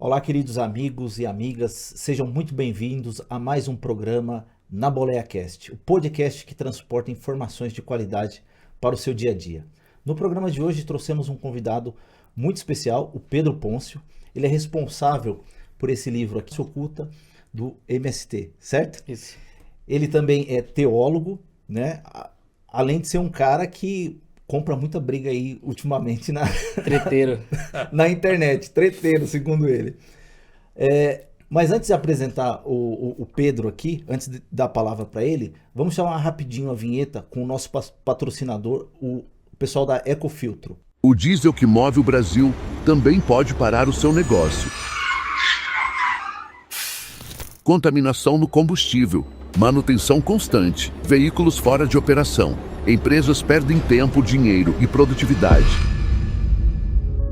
Olá, queridos amigos e amigas, sejam muito bem-vindos a mais um programa Na Boleia Cast, o podcast que transporta informações de qualidade para o seu dia a dia. No programa de hoje trouxemos um convidado muito especial, o Pedro Pôncio. Ele é responsável por esse livro aqui, Se Oculta, do MST, certo? Isso. Ele também é teólogo, né? Além de ser um cara que compra muita briga aí ultimamente Treteiro. na internet, treteiro, segundo ele. Mas antes de apresentar o Pedro aqui, antes de dar a palavra para ele, vamos chamar rapidinho a vinheta com o nosso patrocinador, o pessoal da Ecofiltro. O diesel que move o Brasil também pode parar o seu negócio. Contaminação no combustível, manutenção constante, veículos fora de operação. Empresas perdem tempo, dinheiro e produtividade.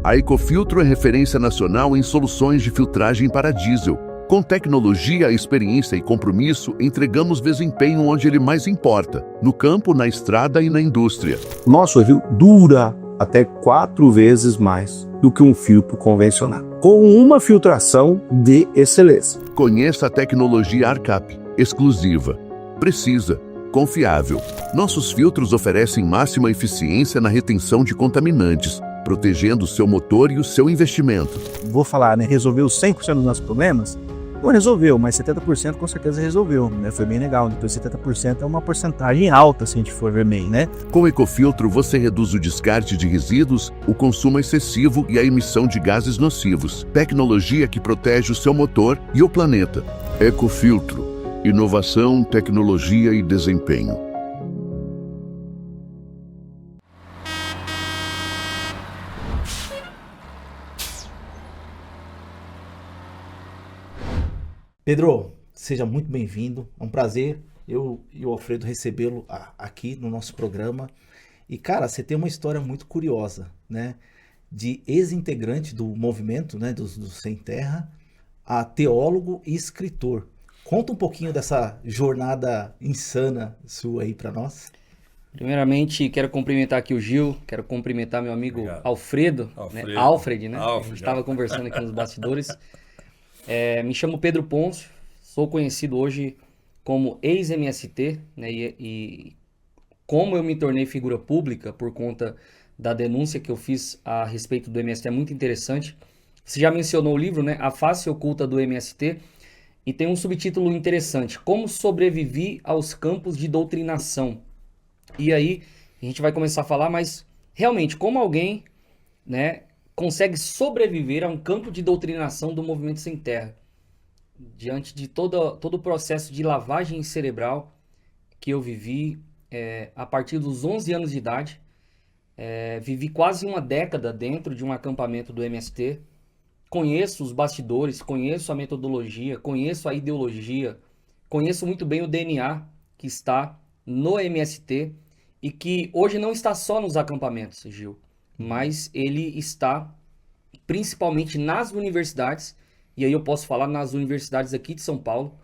A Ecofiltro é referência nacional em soluções de filtragem para diesel. Com tecnologia, experiência e compromisso, entregamos desempenho onde ele mais importa: no campo, na estrada e na indústria. Nosso fio dura até 4 vezes mais do que um filtro convencional, com uma filtração de excelência. Conheça a tecnologia Arcap, exclusiva, precisa, confiável. Nossos filtros oferecem máxima eficiência na retenção de contaminantes, protegendo o seu motor e o seu investimento. Vou falar, né? Resolveu 100% dos nossos problemas? Não resolveu, mas 70% com certeza resolveu, né? Foi bem legal. Então 70% é uma porcentagem alta se a gente for ver bem, né? Com Ecofiltro você reduz o descarte de resíduos, o consumo excessivo e a emissão de gases nocivos. Tecnologia que protege o seu motor e o planeta. Ecofiltro. Inovação, tecnologia e desempenho. Pedro, seja muito bem-vindo. É um prazer eu e o Alfredo recebê-lo aqui no nosso programa. E, cara, você tem uma história muito curiosa, né? De ex-integrante do movimento, né? Do Sem Terra, a teólogo e escritor. Conta um pouquinho dessa jornada insana sua aí pra nós. Primeiramente, quero cumprimentar aqui o Gil, quero cumprimentar meu amigo Obrigado. Alfredo, Alfredo. né? Alfred, né? A Alfred, gente estava conversando aqui nos bastidores. Me chamo Pedro Pôncio, sou conhecido hoje como ex-MST, né? E como eu me tornei figura pública por conta da denúncia que eu fiz a respeito do MST é muito interessante. Você já mencionou o livro, né? A Face Oculta do MST, e tem um subtítulo interessante: Como sobrevivi aos campos de doutrinação. E aí a gente vai começar a falar, mas realmente como alguém, né, consegue sobreviver a um campo de doutrinação do movimento Sem Terra, diante de todo o processo de lavagem cerebral que eu vivi a partir dos 11 anos de idade. Vivi quase uma década dentro de um acampamento do MST, conheço os bastidores, conheço a metodologia, conheço a ideologia, conheço muito bem o DNA que está no MST e que hoje não está só nos acampamentos, Gil, mas ele está principalmente nas universidades, e aí eu posso falar nas universidades aqui de São Paulo,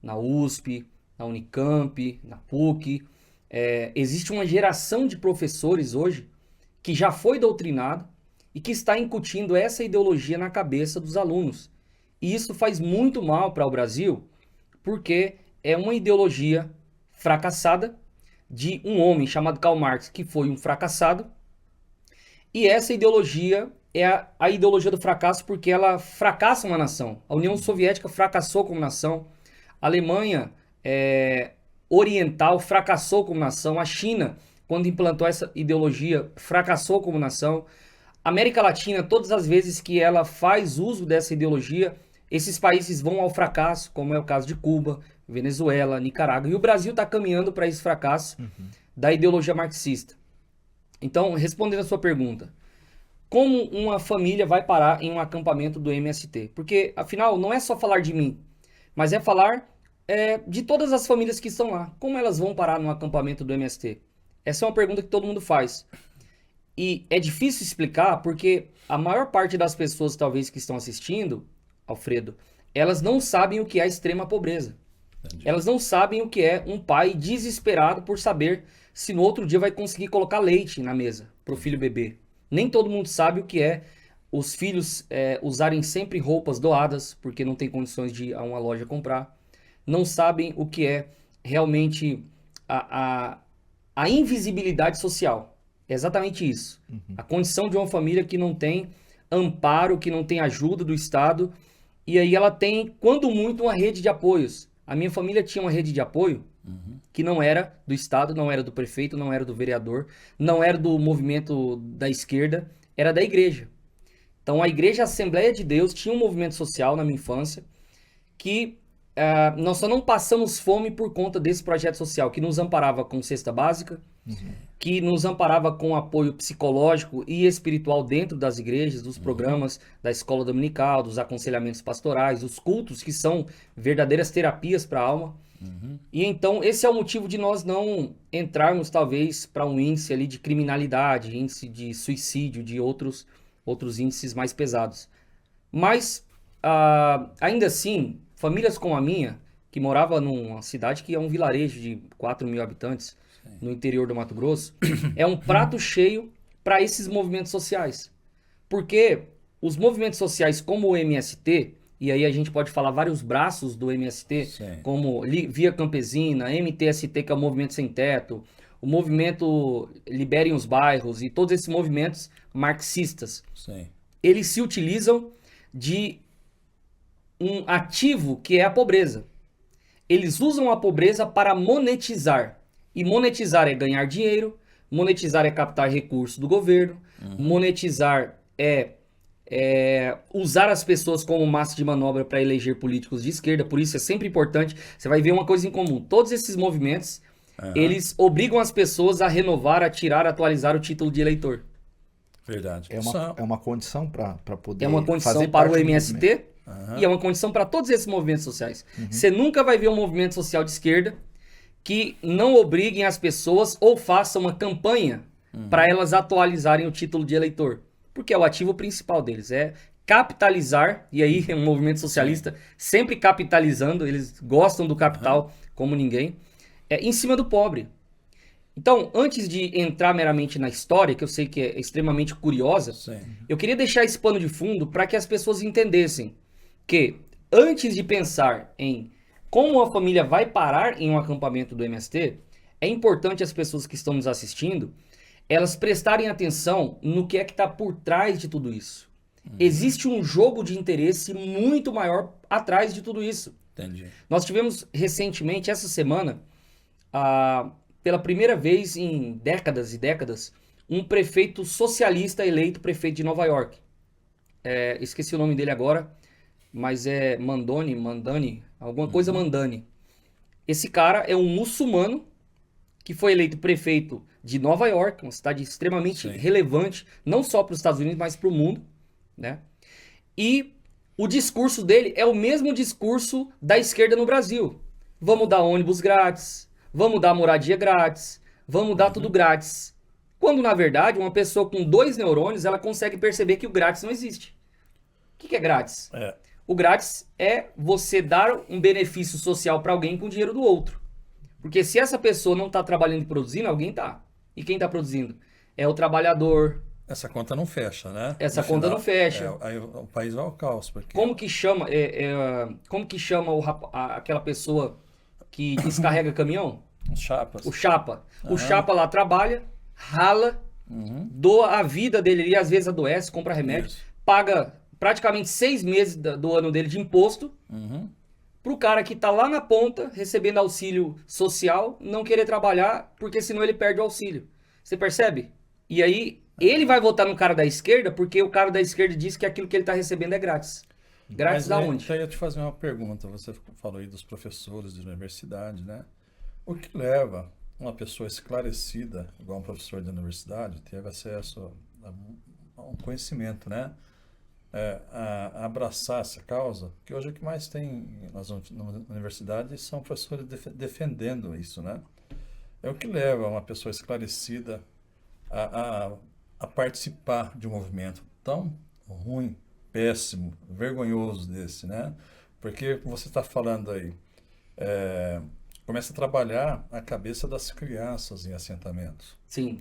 na USP, na Unicamp, na PUC. Existe uma geração de professores hoje que já foi doutrinado e que está incutindo essa ideologia na cabeça dos alunos. E isso faz muito mal para o Brasil, porque é uma ideologia fracassada de um homem chamado Karl Marx, que foi um fracassado. E essa ideologia é a ideologia do fracasso porque ela fracassa uma nação. A União Soviética fracassou como nação. A Alemanha Oriental fracassou como nação. A China, quando implantou essa ideologia, fracassou como nação. A América Latina, todas as vezes que ela faz uso dessa ideologia, esses países vão ao fracasso, como é o caso de Cuba, Venezuela, Nicarágua. E o Brasil está caminhando para esse fracasso da ideologia marxista. Então, respondendo a sua pergunta, como uma família vai parar em um acampamento do MST? Porque, afinal, não é só falar de mim, mas é falar de todas as famílias que estão lá. Como elas vão parar num acampamento do MST? Essa é uma pergunta que todo mundo faz. E é difícil explicar porque a maior parte das pessoas, talvez, que estão assistindo, Alfredo, elas não sabem o que é a extrema pobreza. Entendi. Elas não sabem o que é um pai desesperado por saber se no outro dia vai conseguir colocar leite na mesa para o filho beber. Nem todo mundo sabe o que é os filhos usarem sempre roupas doadas, porque não tem condições de ir a uma loja comprar. Não sabem o que é realmente a invisibilidade social. É exatamente isso. A condição de uma família que não tem amparo, que não tem ajuda do Estado, e aí ela tem, quando muito, uma rede de apoios. A minha família tinha uma rede de apoio que não era do Estado, não era do prefeito, não era do vereador, não era do movimento da esquerda, era da igreja. Então a Igreja Assembleia de Deus tinha um movimento social na minha infância que nós só não passamos fome por conta desse projeto social, que nos amparava com cesta básica, que nos amparava com apoio psicológico e espiritual dentro das igrejas, dos programas da escola dominical, dos aconselhamentos pastorais, dos cultos, que são verdadeiras terapias para a alma. E então esse é o motivo de nós não entrarmos talvez para um índice ali de criminalidade, índice de suicídio, de outros índices mais pesados. Mas ainda assim, famílias como a minha, que morava numa cidade que é um vilarejo de 4 mil habitantes, no interior do Mato Grosso, é um prato cheio para esses movimentos sociais. Porque os movimentos sociais como o MST, e aí a gente pode falar vários braços do MST, como Via Campesina, MTST, que é o Movimento Sem Teto, o movimento Liberem os Bairros e todos esses movimentos marxistas. Eles se utilizam de um ativo que é a pobreza. Eles usam a pobreza para monetizar. E monetizar é ganhar dinheiro, monetizar é captar recursos do governo, monetizar é usar as pessoas como massa de manobra para eleger políticos de esquerda. Por isso é sempre importante, você vai ver uma coisa em comum. Todos esses movimentos, eles obrigam as pessoas a renovar, a tirar, a atualizar o título de eleitor. Verdade. É uma condição para poder É uma condição fazer para o parte do MST movimento. e é uma condição para todos esses movimentos sociais. Você nunca vai ver um movimento social de esquerda que não obriguem as pessoas ou façam uma campanha para elas atualizarem o título de eleitor. Porque é o ativo principal deles, é capitalizar, e aí é um movimento socialista sempre capitalizando, eles gostam do capital como ninguém, em cima do pobre. Então, antes de entrar meramente na história, que eu sei que é extremamente curiosa, eu queria deixar esse pano de fundo para que as pessoas entendessem que, antes de pensar em como a família vai parar em um acampamento do MST, é importante as pessoas que estão nos assistindo, elas prestarem atenção no que é que está por trás de tudo isso. Existe um jogo de interesse muito maior atrás de tudo isso. Entendi. Nós tivemos recentemente, essa semana, pela primeira vez em décadas e décadas, um prefeito socialista eleito prefeito de Nova York. Esqueci o nome dele agora, mas é Mandani, alguma coisa Mandani. Esse cara é um muçulmano que foi eleito prefeito de Nova York, uma cidade extremamente relevante, não só para os Estados Unidos, mas para o mundo, né? E o discurso dele é o mesmo discurso da esquerda no Brasil. Vamos dar ônibus grátis, vamos dar moradia grátis, vamos dar tudo grátis. Quando, na verdade, uma pessoa com 2 neurônios, ela consegue perceber que o grátis não existe. O que é grátis? O grátis é você dar um benefício social para alguém com o dinheiro do outro. Porque se essa pessoa não está trabalhando e produzindo, alguém está. E quem está produzindo? É o trabalhador. Essa conta não fecha, né? Essa conta não fecha. Aí o país vai ao caos. Porque... Como que chama, aquela pessoa que descarrega caminhão? Os chapas. O chapa. O chapa lá trabalha, rala, doa a vida dele ali, às vezes adoece, compra remédio, paga praticamente 6 meses do ano dele de imposto, pro cara que tá lá na ponta, recebendo auxílio social, não querer trabalhar, porque senão ele perde o auxílio. Você percebe? E aí, ele vai votar no cara da esquerda, porque o cara da esquerda diz que aquilo que ele tá recebendo é grátis. Grátis da onde? Então eu ia te fazer uma pergunta. Você falou aí dos professores de universidade, né? O que leva uma pessoa esclarecida, igual um professor de universidade, teve acesso a um conhecimento, né? A abraçar essa causa, que hoje o que mais tem nas universidades são professores defendendo isso, né? É o que leva uma pessoa esclarecida a participar de um movimento tão ruim, péssimo, vergonhoso desse, né? Porque você está falando aí, começa a trabalhar a cabeça das crianças em assentamentos. Sim.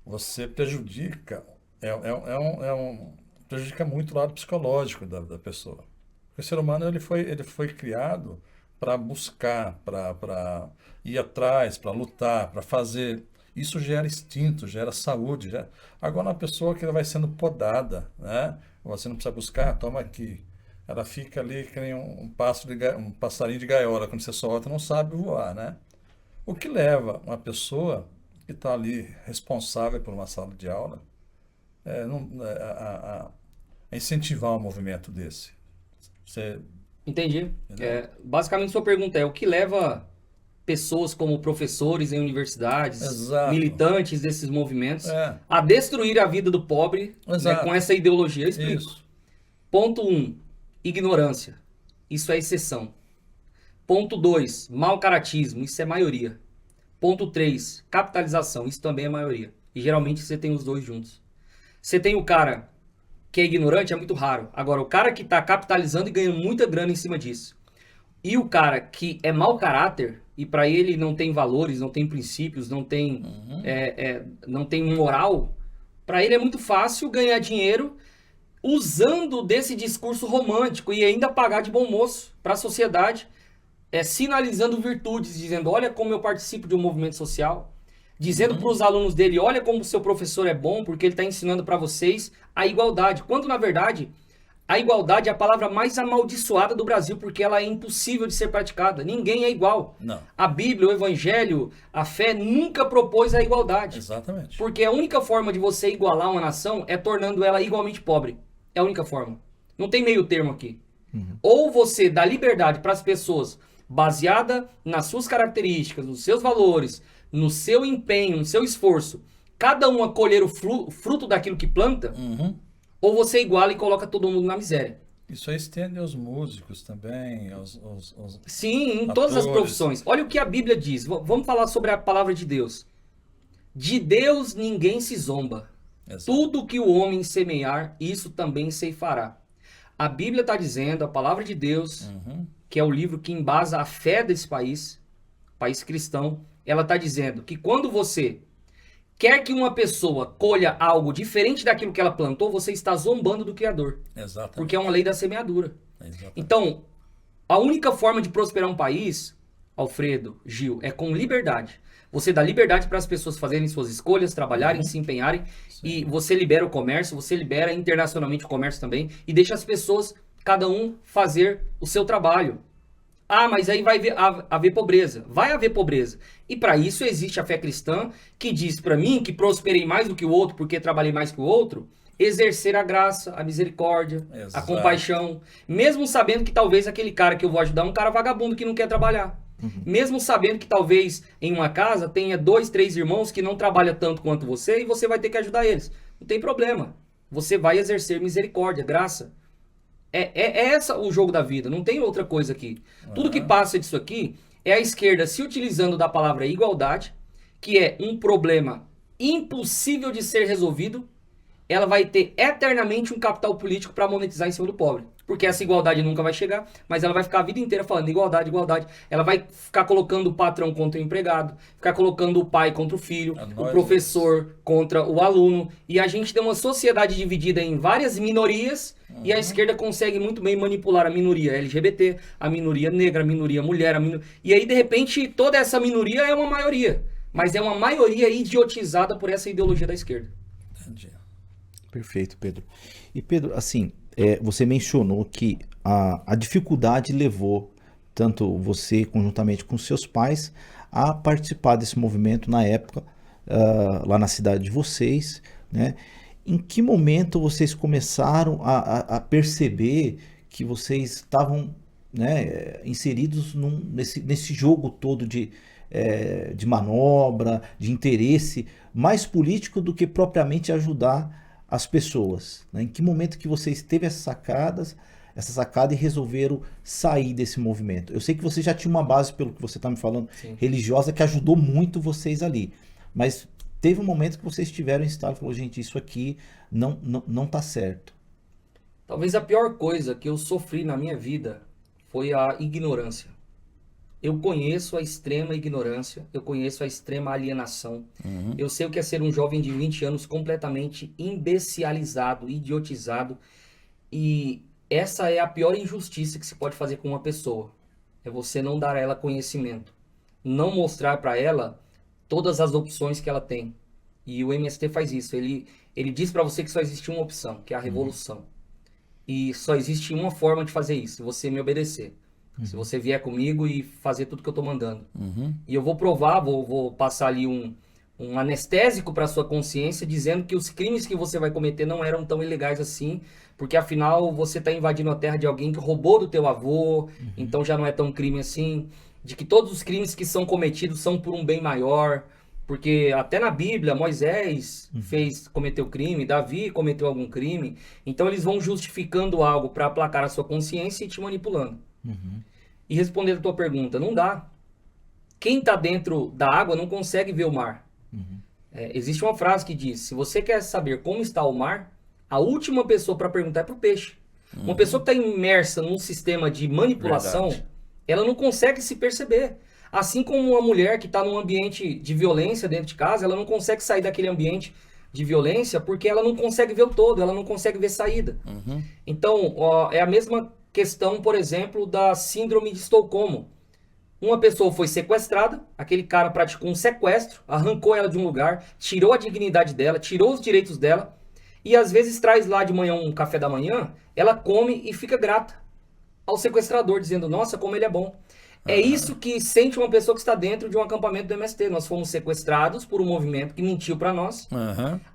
Você prejudica, prejudica muito o lado psicológico da pessoa. O ser humano ele foi criado para buscar, para ir atrás, para lutar, para fazer. Isso gera instinto, gera saúde. Agora, uma pessoa que vai sendo podada, né? Você não precisa buscar, toma aqui. Ela fica ali que nem um passarinho de gaiola, quando você solta, não sabe voar, né? O que leva uma pessoa que está ali responsável por uma sala de aula a incentivar um movimento desse. Você... Entendi. Basicamente, sua pergunta é o que leva pessoas como professores em universidades, Exato. militantes desses movimentos, É. a destruir a vida do pobre, né, Exato. com essa ideologia? Eu explico. Isso. Ponto 1, ignorância. Isso é exceção. Ponto 2, mau caratismo. Isso é maioria. Ponto 3, capitalização. Isso também é maioria. E geralmente você tem os dois juntos. Você tem o cara que é ignorante, é muito raro. Agora, o cara que está capitalizando e ganhando muita grana em cima disso. E o cara que é mau caráter, e para ele não tem valores, não tem princípios, não tem, não tem moral, para ele é muito fácil ganhar dinheiro usando desse discurso romântico e ainda pagar de bom moço para a sociedade, sinalizando virtudes, dizendo, olha como eu participo de um movimento social, dizendo para os alunos dele, olha como o seu professor é bom, porque ele está ensinando para vocês a igualdade. Quando, na verdade, a igualdade é a palavra mais amaldiçoada do Brasil, porque ela é impossível de ser praticada. Ninguém é igual. Não. A Bíblia, o Evangelho, a fé nunca propôs a igualdade. Exatamente. Porque a única forma de você igualar uma nação é tornando ela igualmente pobre. É a única forma. Não tem meio termo aqui. Ou você dá liberdade para as pessoas baseada nas suas características, nos seus valores, no seu empenho, no seu esforço, cada um a colher o fruto daquilo que planta, ou você iguala e coloca todo mundo na miséria. Isso aí estende aos músicos também, Sim, em todas as profissões. Olha o que a Bíblia diz. Vamos falar sobre a palavra de Deus. De Deus ninguém se zomba. Exato. Tudo que o homem semear, isso também ceifará. A Bíblia está dizendo, a palavra de Deus, que é o livro que embasa a fé desse país cristão, ela está dizendo que quando você quer que uma pessoa colha algo diferente daquilo que ela plantou, você está zombando do Criador. Exatamente. Porque é uma lei da semeadura. Exatamente. Então, a única forma de prosperar um país, Alfredo, Gil, é com liberdade. Você dá liberdade para as pessoas fazerem suas escolhas, trabalharem, se empenharem, e você libera o comércio, você libera internacionalmente o comércio também, e deixa as pessoas, cada um, fazer o seu trabalho. Ah, mas aí vai haver pobreza. Vai haver pobreza. E para isso existe a fé cristã, que diz para mim que prosperei mais do que o outro, porque trabalhei mais que o outro, exercer a graça, a misericórdia, a compaixão, mesmo sabendo que talvez aquele cara que eu vou ajudar é um cara vagabundo que não quer trabalhar. Mesmo sabendo que talvez em uma casa tenha 2, 3 irmãos que não trabalham tanto quanto você e você vai ter que ajudar eles. Não tem problema. Você vai exercer misericórdia, graça. É essa o jogo da vida, não tem outra coisa aqui. Tudo que passa disso aqui é a esquerda se utilizando da palavra igualdade, que é um problema impossível de ser resolvido. Ela vai ter eternamente um capital político para monetizar em cima do pobre. Porque essa igualdade nunca vai chegar, mas ela vai ficar a vida inteira falando igualdade, igualdade. Ela vai ficar colocando o patrão contra o empregado, ficar colocando o pai contra o filho, o professor contra o aluno. E a gente tem uma sociedade dividida em várias minorias e a esquerda consegue muito bem manipular a minoria LGBT, a minoria negra, a minoria mulher. E aí, de repente, toda essa minoria é uma maioria. Mas é uma maioria idiotizada por essa ideologia da esquerda. Entendi. Perfeito, Pedro. E Pedro, assim, você mencionou que a dificuldade levou tanto você, conjuntamente com seus pais, a participar desse movimento na época, lá na cidade de vocês, né? Em que momento vocês começaram a perceber que vocês estavam, né, inseridos nesse jogo todo de manobra, de interesse mais político do que propriamente ajudar as pessoas, né? Em que momento que vocês teve essa sacada e resolveram sair desse movimento? Eu sei que você já tinha uma base, pelo que você está me falando, Sim, religiosa, que ajudou muito vocês ali, mas teve um momento que vocês tiveram em estado e falou, gente, isso aqui não tá certo. Talvez a pior coisa que eu sofri na minha vida foi a ignorância. Eu conheço a extrema ignorância, eu conheço a extrema alienação. Eu sei o que é ser um jovem de 20 anos completamente imbecilizado, idiotizado. E essa é a pior injustiça que se pode fazer com uma pessoa. É você não dar a ela conhecimento. Não mostrar para ela todas as opções que ela tem. E o MST faz isso. Ele diz para você que só existe uma opção, que é a revolução. E só existe uma forma de fazer isso, você me obedecer. Se você vier comigo e fazer tudo que eu tô mandando. E eu vou provar, vou passar ali um anestésico para sua consciência, dizendo que os crimes que você vai cometer não eram tão ilegais assim, porque afinal você tá invadindo a terra de alguém que roubou do teu avô, então já não é tão crime assim. De que todos os crimes que são cometidos são por um bem maior, porque até na Bíblia Moisés cometeu crime, Davi cometeu algum crime, então eles vão justificando algo para aplacar a sua consciência e te manipulando. E respondendo a tua pergunta, não dá. Quem está dentro da água não consegue ver o mar. Existe uma frase que diz, se você quer saber como está o mar, a última pessoa para perguntar é para o peixe. Uma pessoa que está imersa num sistema de manipulação, ela não consegue se perceber. Assim como uma mulher que está num ambiente de violência dentro de casa, ela não consegue sair daquele ambiente de violência porque ela não consegue ver o todo, ela não consegue ver saída. Então, é a mesma questão, por exemplo, da síndrome de Estocolmo. Uma pessoa foi sequestrada, aquele cara praticou um sequestro, arrancou ela de um lugar, tirou a dignidade dela, tirou os direitos dela, e às vezes traz lá de manhã um café da manhã, ela come e fica grata ao sequestrador, dizendo, nossa, como ele é bom. É isso que sente uma pessoa que está dentro de um acampamento do MST. Nós fomos sequestrados por um movimento que mentiu para nós.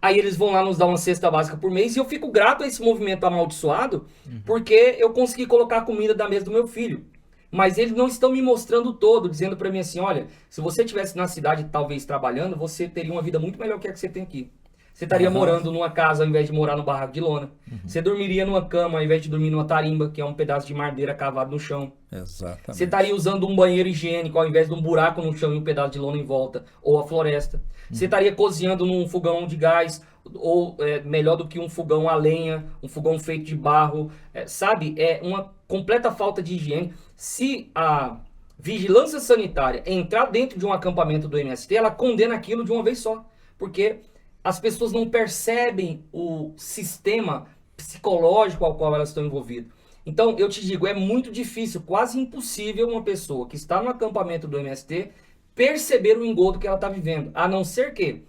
Aí eles vão lá nos dar uma cesta básica por mês e eu fico grato a esse movimento amaldiçoado porque eu consegui colocar a comida da mesa do meu filho. Mas eles não estão me mostrando todo, dizendo para mim assim, olha, se você estivesse na cidade talvez trabalhando, você teria uma vida muito melhor que a que você tem aqui. Você estaria morando numa casa ao invés de morar no barraco de lona. Você dormiria numa cama ao invés de dormir numa tarimba, que é um pedaço de madeira cavado no chão. Exatamente. Você estaria usando um banheiro higiênico ao invés de um buraco no chão e um pedaço de lona em volta, ou a floresta. Você estaria cozinhando num fogão de gás, ou melhor do que um fogão a lenha, um fogão feito de barro. Sabe? É uma completa falta de higiene. Se a vigilância sanitária entrar dentro de um acampamento do MST, ela condena aquilo de uma vez só. Porque as pessoas não percebem o sistema psicológico ao qual elas estão envolvidas. Então, eu te digo, é muito difícil, quase impossível uma pessoa que está no acampamento do MST perceber o engodo que ela está vivendo. A não ser que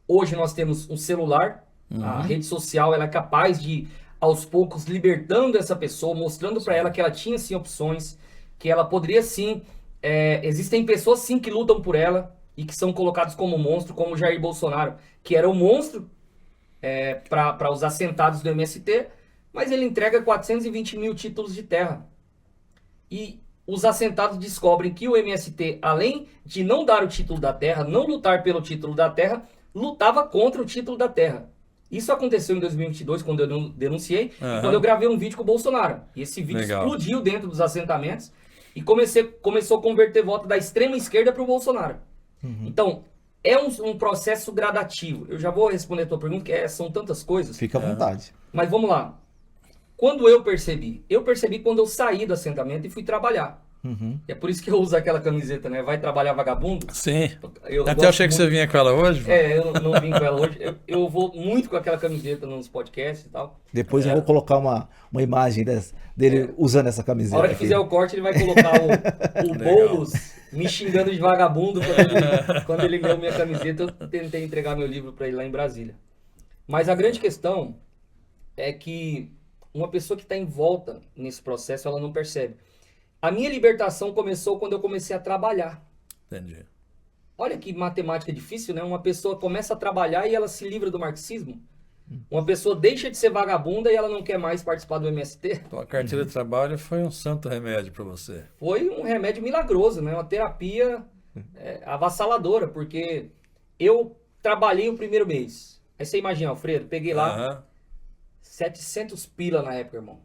hoje nós temos um celular, a rede social ela é capaz de, aos poucos, libertando essa pessoa, mostrando para ela que ela tinha sim opções, que ela poderia sim... existem pessoas sim que lutam por ela, e que são colocados como monstro, como o Jair Bolsonaro, que era o monstro para os assentados do MST, mas ele entrega 420 mil títulos de terra. E os assentados descobrem que o MST, além de não dar o título da terra, não lutar pelo título da terra, lutava contra o título da terra. Isso aconteceu em 2022, quando eu denunciei, quando eu gravei um vídeo com o Bolsonaro. E esse vídeo explodiu dentro dos assentamentos e começou a converter voto da extrema esquerda para o Bolsonaro. Então, é um processo gradativo. Eu já vou responder a tua pergunta, que são tantas coisas. Fica à vontade. Mas vamos lá. Quando eu percebi? Eu percebi quando eu saí do assentamento e fui trabalhar. É por isso que eu uso aquela camiseta, né? Vai trabalhar vagabundo? Sim. Eu Até achei que você vinha com ela hoje. eu não vim com ela hoje. Eu vou muito com aquela camiseta nos podcasts e tal. Depois eu vou colocar uma imagem dele usando essa camiseta. A hora que fizer o corte, ele vai colocar o Boulos me xingando de vagabundo quando ele leu minha camiseta. Eu tentei entregar meu livro para ele lá em Brasília. Mas a grande questão é que uma pessoa que está em volta nesse processo, ela não percebe. A minha libertação começou quando eu comecei a trabalhar. Entendi. Olha que matemática difícil, né? Uma pessoa começa a trabalhar e ela se livra do marxismo. Uma pessoa deixa de ser vagabunda e ela não quer mais participar do MST. Então a carteira de trabalho foi um santo remédio para você. Foi um remédio milagroso, né? Uma terapia avassaladora, porque eu trabalhei o primeiro mês. Aí você imagina, Alfredo, peguei lá 700 pila na época, irmão.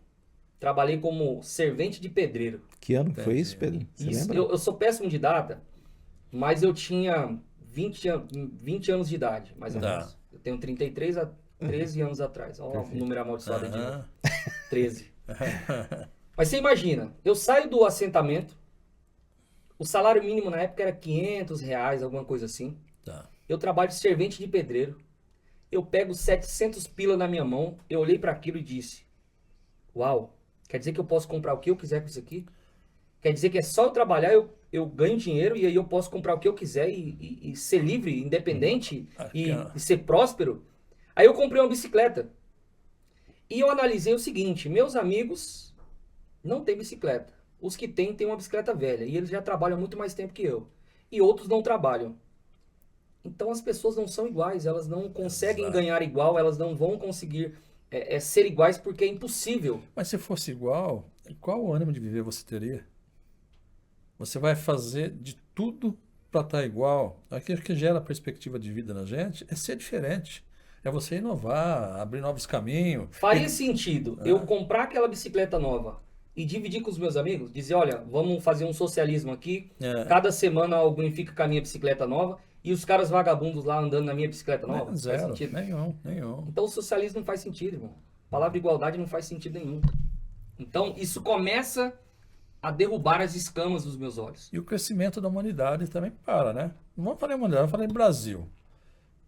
Trabalhei como servente de pedreiro. Que ano foi isso, Pedro? Você lembra? Eu sou péssimo de data, mas eu tinha 20 anos de idade, mais ou menos. Eu tenho 33 a 13 anos atrás. Olha o número amaldiçoado de novo. 13. Mas você imagina, eu saio do assentamento, O salário mínimo na época era R$ 500, alguma coisa assim. Tá. Eu trabalho de servente de pedreiro. Eu pego 700 pila na minha mão, eu olhei para aquilo e disse: uau, quer dizer que eu posso comprar o que eu quiser com isso aqui? Quer dizer que é só eu trabalhar, eu ganho dinheiro e aí eu posso comprar o que eu quiser e ser livre, independente e ser próspero? Aí eu comprei uma bicicleta. E eu analisei o seguinte: meus amigos não têm bicicleta. Os que têm uma bicicleta velha e eles já trabalham muito mais tempo que eu. E outros não trabalham. Então as pessoas não são iguais, elas não conseguem ganhar igual, elas não vão conseguir ser iguais porque é impossível. Mas se fosse igual, qual ânimo de viver você teria? Você vai fazer de tudo para estar igual. Aquilo que gera perspectiva de vida na gente é ser diferente. É você inovar, abrir novos caminhos. Faria sentido eu comprar aquela bicicleta nova e dividir com os meus amigos? Dizer, olha, vamos fazer um socialismo aqui. Cada semana alguém fica com a minha bicicleta nova e os caras vagabundos lá andando na minha bicicleta nova. Zero, faz sentido? Nenhum. Então o socialismo não faz sentido, irmão. A palavra igualdade não faz sentido nenhum. Então isso começa a derrubar as escamas dos meus olhos. E o crescimento da humanidade também para, né? Não vamos falar em humanidade, vamos falar em Brasil.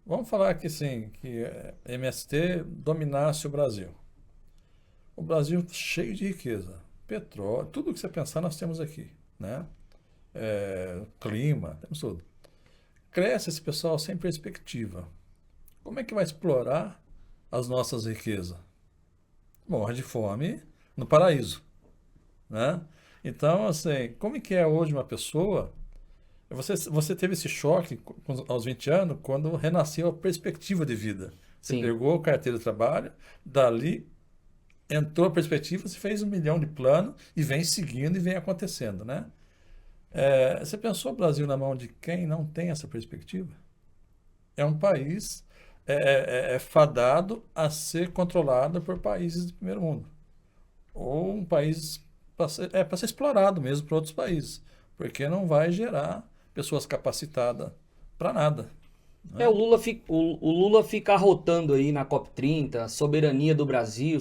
Vamos falar que sim, que MST dominasse o Brasil. O Brasil cheio de riqueza, petróleo, tudo que você pensar nós temos aqui, né? Clima, temos tudo. Cresce esse pessoal sem perspectiva. Como é que vai explorar as nossas riquezas? Morre de fome no paraíso, né? Então, assim, como é que é hoje uma pessoa... Você teve esse choque aos 20 anos quando renasceu a perspectiva de vida. Você pegou a carteira de trabalho, dali entrou a perspectiva, você fez 1 milhão de plano e vem seguindo e vem acontecendo, né? Você pensou o Brasil na mão de quem não tem essa perspectiva? É um país fadado a ser controlado por países do primeiro mundo. Ou um país para ser explorado mesmo por outros países, porque não vai gerar pessoas capacitadas para nada. Né? O Lula fica arrotando aí na COP30, soberania do Brasil.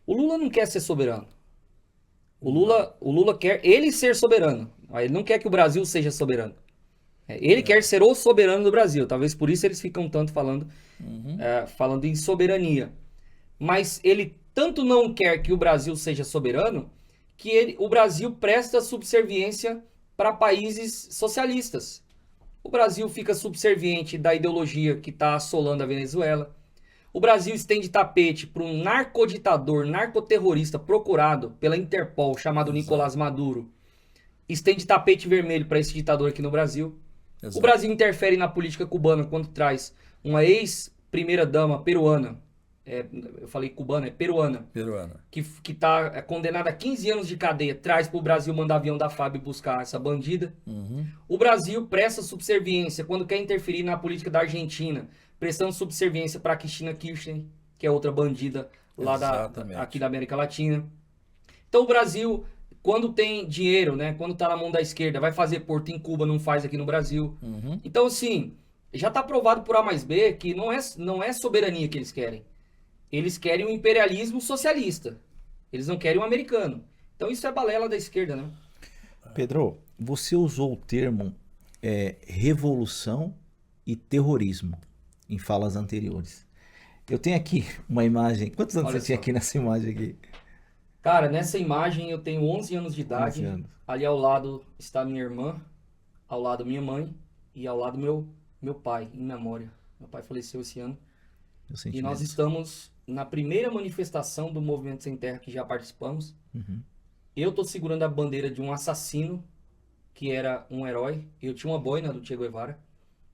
O Lula não quer ser soberano. O Lula quer ele ser soberano. Ele não quer que o Brasil seja soberano. Ele quer ser o soberano do Brasil. Talvez por isso eles ficam tanto falando em soberania. Mas ele tanto não quer que o Brasil seja soberano que o Brasil presta subserviência para países socialistas. O Brasil fica subserviente da ideologia que está assolando a Venezuela. O Brasil estende tapete para um narcoditador, narcoterrorista procurado pela Interpol, chamado Nicolás Maduro. Estende tapete vermelho para esse ditador aqui no Brasil. Exato. O Brasil interfere na política cubana quando traz uma ex-primeira-dama peruana. Eu falei cubana, é peruana. Que está condenada a 15 anos de cadeia. Traz para o Brasil mandar avião da FAB buscar essa bandida. O Brasil presta subserviência quando quer interferir na política da Argentina, prestando subserviência para a Cristina Kirchner, que é outra bandida lá aqui da América Latina. Então o Brasil, quando tem dinheiro, né, quando está na mão da esquerda, vai fazer porto em Cuba, não faz aqui no Brasil. Então, assim, já está provado por A mais B que não é soberania que eles querem. Eles querem um imperialismo socialista. Eles não querem um americano. Então isso é balela da esquerda, né? Pedro, você usou o termo revolução e terrorismo em falas anteriores. Eu tenho aqui uma imagem. Quantos anos você tinha aqui nessa imagem aqui? Cara, nessa imagem eu tenho 11 anos de idade. 11 anos. Ali ao lado está minha irmã, ao lado minha mãe e ao lado meu pai, em memória. Meu pai faleceu esse ano. E nós estamos na primeira manifestação do Movimento Sem Terra que já participamos. Eu tô segurando a bandeira de um assassino que era um herói. Eu tinha uma boina do Che Guevara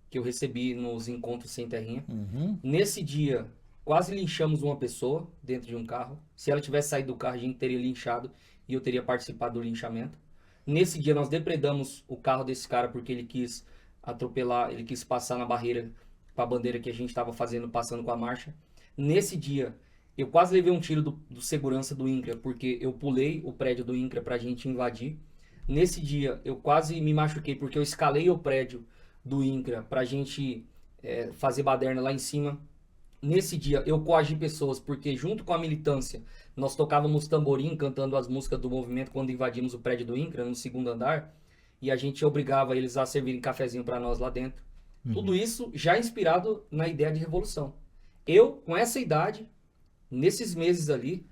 que eu recebi nos encontros sem terrinha. Nesse dia, quase linchamos uma pessoa dentro de um carro. Se ela tivesse saído do carro, a gente teria linchado e eu teria participado do linchamento. Nesse dia, nós depredamos o carro desse cara porque ele quis atropelar, ele quis passar na barreira com a bandeira que a gente estava passando com a marcha. Nesse dia, eu quase levei um tiro do segurança do INCRA, porque eu pulei o prédio do INCRA pra gente invadir. Nesse dia, eu quase me machuquei, porque eu escalei o prédio do INCRA pra gente fazer baderna lá em cima. Nesse dia, eu coagi pessoas, porque junto com a militância, nós tocávamos tamborim, cantando as músicas do movimento quando invadimos o prédio do INCRA, no segundo andar. e a gente obrigava eles a servirem cafezinho para nós lá dentro. Tudo isso já inspirado na ideia de revolução. Eu, com essa idade, nesses meses ali,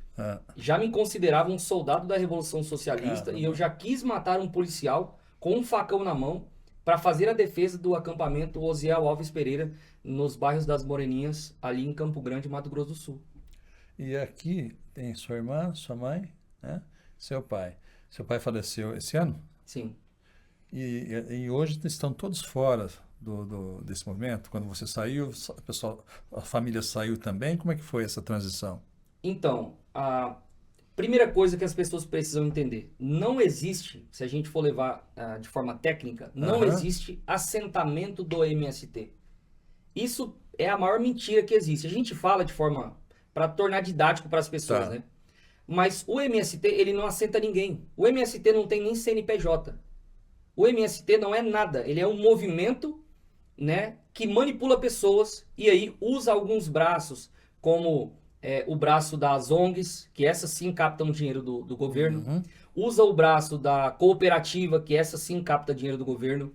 já me considerava um soldado da Revolução Socialista e eu já quis matar um policial com um facão na mão para fazer a defesa do acampamento Osiel Alves Pereira nos bairros das Moreninhas, ali em Campo Grande, Mato Grosso do Sul. E aqui tem sua irmã, sua mãe, né? Seu pai. Seu pai faleceu esse ano? Sim. E hoje estão todos fora desse movimento? Quando você saiu, a família saiu também? Como é que foi essa transição? Então, a primeira coisa que as pessoas precisam entender, não existe, se a gente for levar de forma técnica, não existe assentamento do MST. Isso é a maior mentira que existe. A gente fala de forma para tornar didático para as pessoas, né? Mas o MST, ele não assenta ninguém. O MST não tem nem CNPJ. O MST não é nada. Ele é um movimento, né, que manipula pessoas e aí usa alguns braços, como o braço das ONGs, que essas sim captam dinheiro do governo. Usa o braço da cooperativa, que essa sim capta dinheiro do governo.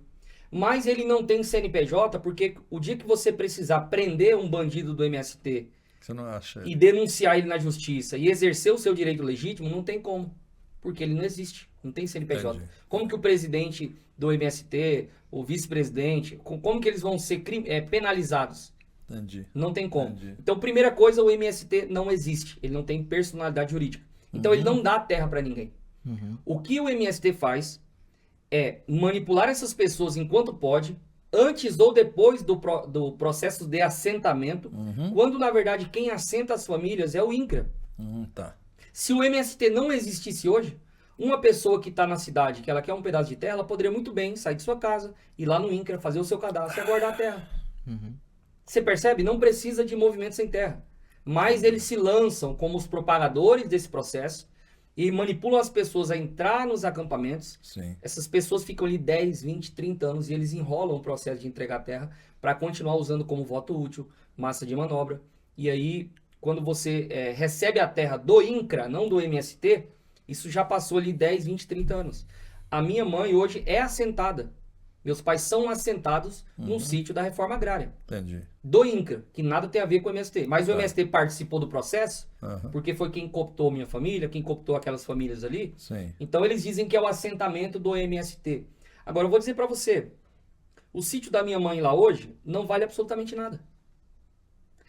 Mas ele não tem CNPJ, porque o dia que você precisar prender um bandido do MST Você não acha? e denunciar ele na justiça e exercer o seu direito legítimo, não tem como. Porque ele não existe. Não tem CNPJ. Entendi. Como que o presidente do MST, o vice-presidente, como que eles vão ser penalizados? Entendi. Não tem como. Entendi. Então, primeira coisa, o MST não existe. Ele não tem personalidade jurídica. Então, ele não dá terra para ninguém. O que o MST faz é manipular essas pessoas enquanto pode, antes ou depois do processo de assentamento, quando, na verdade, quem assenta as famílias é o INCRA. Tá. Se o MST não existisse hoje, uma pessoa que está na cidade, que ela quer um pedaço de terra, ela poderia muito bem sair de sua casa, ir lá no INCRA, fazer o seu cadastro e aguardar a terra. Você percebe? Não precisa de movimento sem terra. Mas eles se lançam como os propagadores desse processo e manipulam as pessoas a entrar nos acampamentos. Sim. Essas pessoas ficam ali 10, 20, 30 anos e eles enrolam o processo de entregar a terra para continuar usando como voto útil, massa de manobra. E aí, quando você recebe a terra do INCRA, não do MST, isso já passou ali 10, 20, 30 anos. A minha mãe hoje é assentada. Meus pais são assentados num sítio da reforma agrária. Entendi. Do INCRA, que nada tem a ver com o MST. Mas o MST participou do processo, porque foi quem cooptou minha família, quem cooptou aquelas famílias ali. Sim. Então eles dizem que é o assentamento do MST. Agora eu vou dizer pra você, o sítio da minha mãe lá hoje não vale absolutamente nada.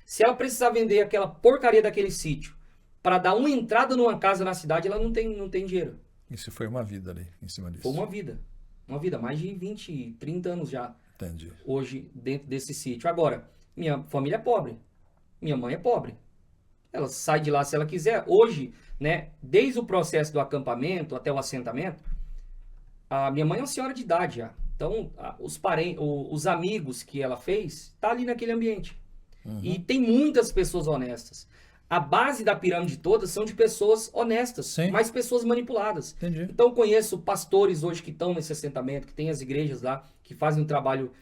Se ela precisar vender aquela porcaria daquele sítio para dar uma entrada numa casa na cidade, ela não tem dinheiro. Isso foi uma vida ali, em cima disso. Foi uma vida, mais de 20, 30 anos já. Entendi. Hoje dentro desse sítio. Agora, minha família é pobre. Minha mãe é pobre. Ela sai de lá se ela quiser. Hoje, né, desde o processo do acampamento até o assentamento, a minha mãe é uma senhora de idade já. Então, os parentes, os amigos que ela fez, tá ali naquele ambiente. E tem muitas pessoas honestas. A base da pirâmide toda são de pessoas honestas, Sim. mas pessoas manipuladas. Entendi. Então eu conheço pastores hoje que estão nesse assentamento, que tem as igrejas lá, que fazem um trabalho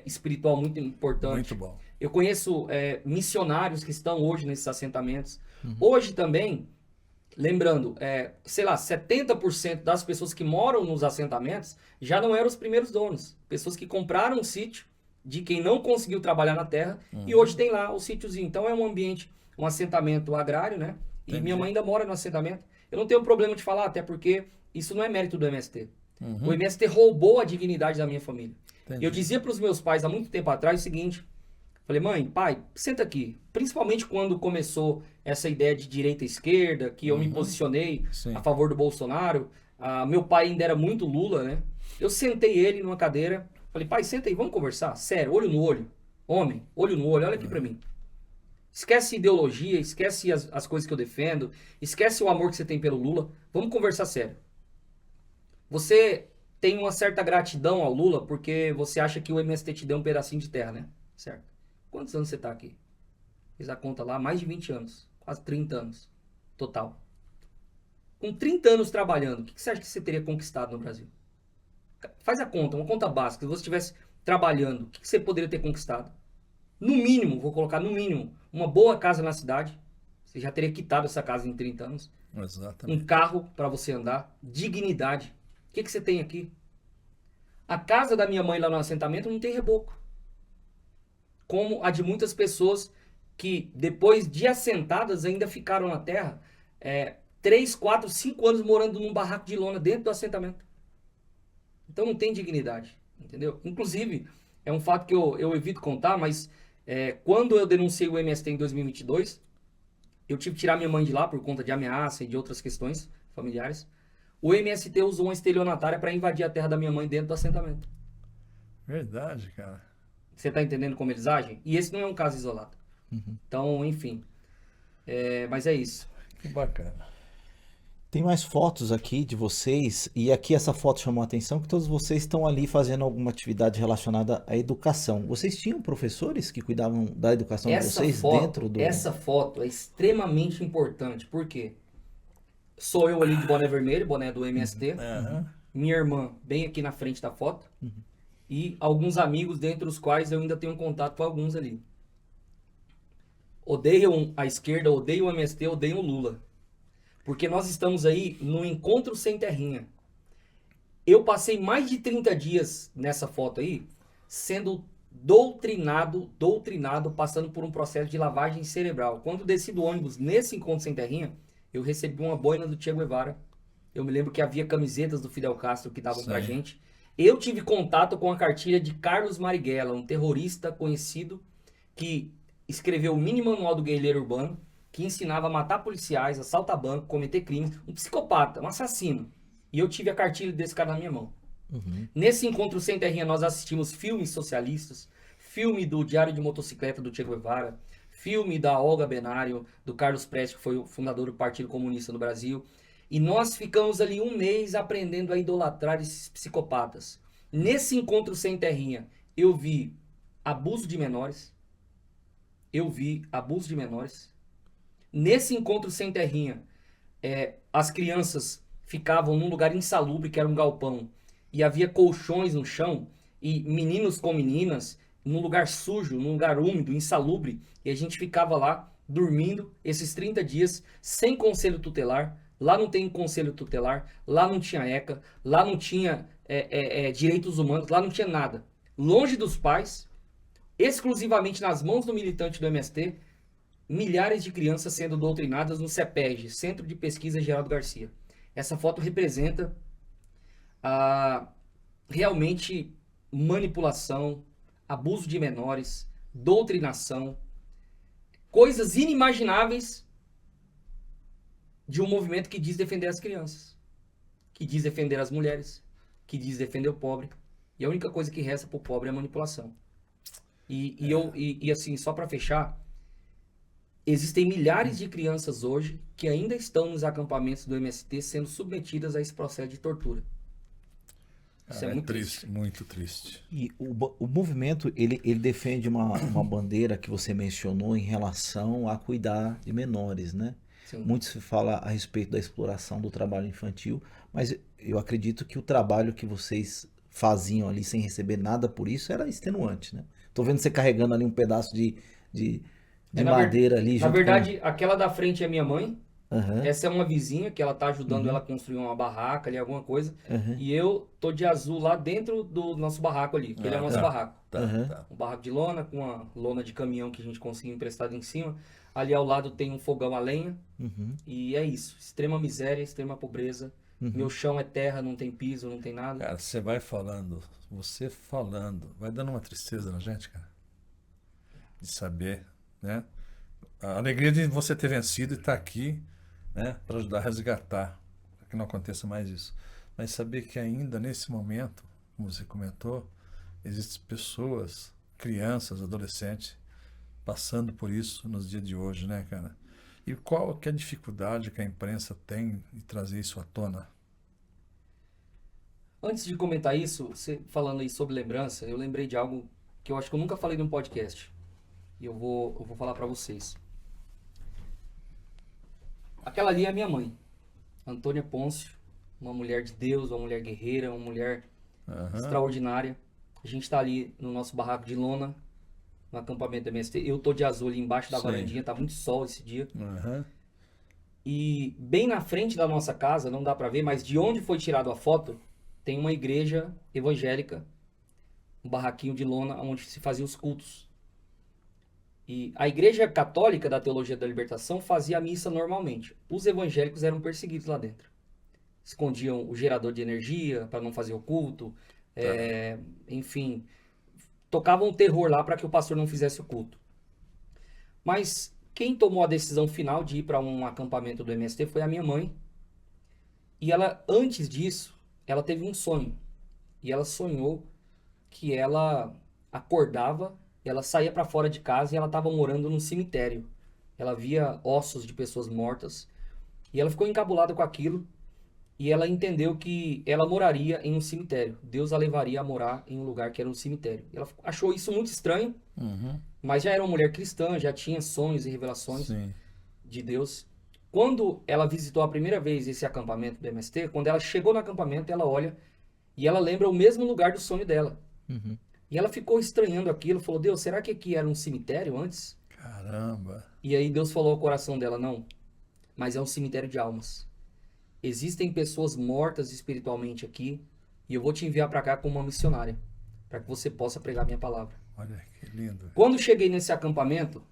espiritual muito importante. Muito bom. Eu conheço missionários que estão hoje nesses assentamentos. Hoje também, lembrando, sei lá, 70% das pessoas que moram nos assentamentos já não eram os primeiros donos. Pessoas que compraram um sítio de quem não conseguiu trabalhar na terra e hoje tem lá o sítiozinho. Então é um ambiente, um assentamento agrário, né? E Entendi. minha mãe ainda mora no assentamento. Eu não tenho problema de falar, até porque isso não é mérito do MST. O MST roubou a dignidade da minha família. Entendi. Eu dizia para os meus pais há muito tempo atrás o seguinte, falei, mãe, pai, senta aqui. Principalmente quando começou essa ideia de direita e esquerda, que eu me posicionei Sim. a favor do Bolsonaro. Meu pai ainda era muito Lula, né? Eu sentei ele numa cadeira, falei, pai, senta aí, vamos conversar? Sério, olho no olho. Homem, olho no olho, olha aqui pra mim. Esquece ideologia, esquece as coisas que eu defendo, esquece o amor que você tem pelo Lula. Vamos conversar sério. Você tem uma certa gratidão ao Lula porque você acha que o MST te deu um pedacinho de terra, né? Certo. Quantos anos você tá aqui? Fiz a conta lá, mais de 20 anos. Quase 30 anos. Total. Com 30 anos trabalhando, o que você acha que você teria conquistado no Brasil? Faz a conta, uma conta básica. Se você estivesse trabalhando, o que você poderia ter conquistado? No mínimo, vou colocar no mínimo, uma boa casa na cidade. Você já teria quitado essa casa em 30 anos. Exatamente. Um carro para você andar. Dignidade. O que você tem aqui? A casa da minha mãe lá no assentamento não tem reboco. Como a de muitas pessoas que, depois de assentadas, ainda ficaram na terra 3, 4, 5 anos morando num barraco de lona dentro do assentamento. Então não tem dignidade, entendeu? Inclusive, é um fato que eu evito contar, mas quando eu denunciei o MST em 2022, eu tive que tirar minha mãe de lá por conta de ameaça e de outras questões familiares. O MST usou uma estelionatária para invadir a terra da minha mãe dentro do assentamento. Verdade, cara. Você tá entendendo como eles agem? E esse não é um caso isolado. Então, enfim. Mas é isso. Que bacana. Tem mais fotos aqui de vocês, e aqui essa foto chamou a atenção que todos vocês estão ali fazendo alguma atividade relacionada à educação. Vocês tinham professores que cuidavam da educação de vocês dentro do... Essa foto é extremamente importante. Por quê? Sou eu ali de boné vermelho, boné do MST. Minha irmã bem aqui na frente da foto. E alguns amigos, dentre os quais eu ainda tenho contato com alguns ali. Odeiam a esquerda, odeiam o MST, odeiam o Lula. Porque nós estamos aí no encontro sem terrinha. Eu passei mais de 30 dias nessa foto aí, sendo doutrinado, passando por um processo de lavagem cerebral. Quando desci do ônibus nesse encontro sem terrinha, eu recebi uma boina do Che Guevara. Eu me lembro que havia camisetas do Fidel Castro que davam pra gente. Eu tive contato com a cartilha de Carlos Marighella, um terrorista conhecido que escreveu o mini manual do guerrilheiro urbano, que ensinava a matar policiais, assaltar banco, cometer crimes, um psicopata, um assassino. E eu tive a cartilha desse cara na minha mão. Nesse encontro sem terrinha nós assistimos filmes socialistas, filme do Diário de Motocicleta do Che Guevara, filme da Olga Benário, do Carlos Prestes, que foi o fundador do Partido Comunista no Brasil. E nós ficamos ali um mês aprendendo a idolatrar esses psicopatas. Nesse encontro sem terrinha, eu vi abuso de menores. Nesse encontro sem terrinha, as crianças ficavam num lugar insalubre, que era um galpão, e havia colchões no chão, e meninos com meninas, num lugar sujo, num lugar úmido, insalubre, e a gente ficava lá, dormindo, esses 30 dias, sem conselho tutelar. Lá não tem conselho tutelar, lá não tinha ECA, lá não tinha direitos humanos, lá não tinha nada. Longe dos pais, exclusivamente nas mãos do militante do MST, milhares de crianças sendo doutrinadas no CEPEG, Centro de Pesquisa Geraldo Garcia. Essa foto representa realmente manipulação, abuso de menores, doutrinação, coisas inimagináveis de um movimento que diz defender as crianças, que diz defender as mulheres, que diz defender o pobre. E a única coisa que resta para o pobre é a manipulação. E assim, só para fechar, existem milhares de crianças hoje que ainda estão nos acampamentos do MST sendo submetidas a esse processo de tortura. Isso é muito triste. Muito triste. E o movimento, ele defende uma bandeira que você mencionou em relação a cuidar de menores, né? Sim. Muito se fala a respeito da exploração do trabalho infantil, mas eu acredito que o trabalho que vocês faziam ali sem receber nada por isso era extenuante, né? Tô vendo você carregando ali um pedaço de madeira ali. Na verdade, aquela da frente é minha mãe. Uhum. Essa é uma vizinha que ela tá ajudando ela a construir uma barraca ali, alguma coisa. E eu tô de azul lá dentro do nosso barraco ali, que ele é o nosso barraco. Tá. Um barraco de lona, com uma lona de caminhão que a gente conseguiu emprestado em cima. Ali ao lado tem um fogão a lenha. E é isso. Extrema miséria, extrema pobreza. Meu chão é terra, não tem piso, não tem nada. Cara, você falando, vai dando uma tristeza na gente, cara. De saber, né? A alegria de você ter vencido e estar aqui, né? Para ajudar a resgatar, para que não aconteça mais isso. Mas saber que ainda nesse momento, como você comentou, existem pessoas, crianças, adolescentes, passando por isso nos dias de hoje, né, cara? E qual que é a dificuldade que a imprensa tem de trazer isso à tona? Antes de comentar isso, você falando aí sobre lembrança, eu lembrei de algo que eu acho que eu nunca falei num podcast. E eu vou falar pra vocês. Aquela ali é a minha mãe, Antônia Pôncio, uma mulher de Deus, uma mulher guerreira, uma mulher extraordinária. A gente tá ali no nosso barraco de lona, no acampamento da MST. Eu tô de azul ali embaixo da varandinha, tá muito sol esse dia. E bem na frente da nossa casa, não dá pra ver, mas de onde foi tirada a foto, tem uma igreja evangélica, um barraquinho de lona, onde se faziam os cultos. E a igreja católica da Teologia da Libertação fazia a missa normalmente. Os evangélicos eram perseguidos lá dentro. Escondiam o gerador de energia para não fazer o culto. Enfim, tocavam terror lá para que o pastor não fizesse o culto. Mas quem tomou a decisão final de ir para um acampamento do MST foi a minha mãe. E ela, antes disso, ela teve um sonho. E ela sonhou que ela acordava, ela saía para fora de casa e ela estava morando num cemitério. Ela via ossos de pessoas mortas e ela ficou encabulada com aquilo e ela entendeu que ela moraria em um cemitério. Deus a levaria a morar em um lugar que era um cemitério. Ela achou isso muito estranho, mas já era uma mulher cristã, já tinha sonhos e revelações de Deus. Quando ela visitou a primeira vez esse acampamento do MST, quando ela chegou no acampamento, ela olha e ela lembra o mesmo lugar do sonho dela. E ela ficou estranhando aquilo, falou, Deus, será que aqui era um cemitério antes? Caramba! E aí Deus falou ao coração dela, não, mas é um cemitério de almas. Existem pessoas mortas espiritualmente aqui e eu vou te enviar para cá como uma missionária, para que você possa pregar minha palavra. Olha que lindo. Quando cheguei nesse acampamento,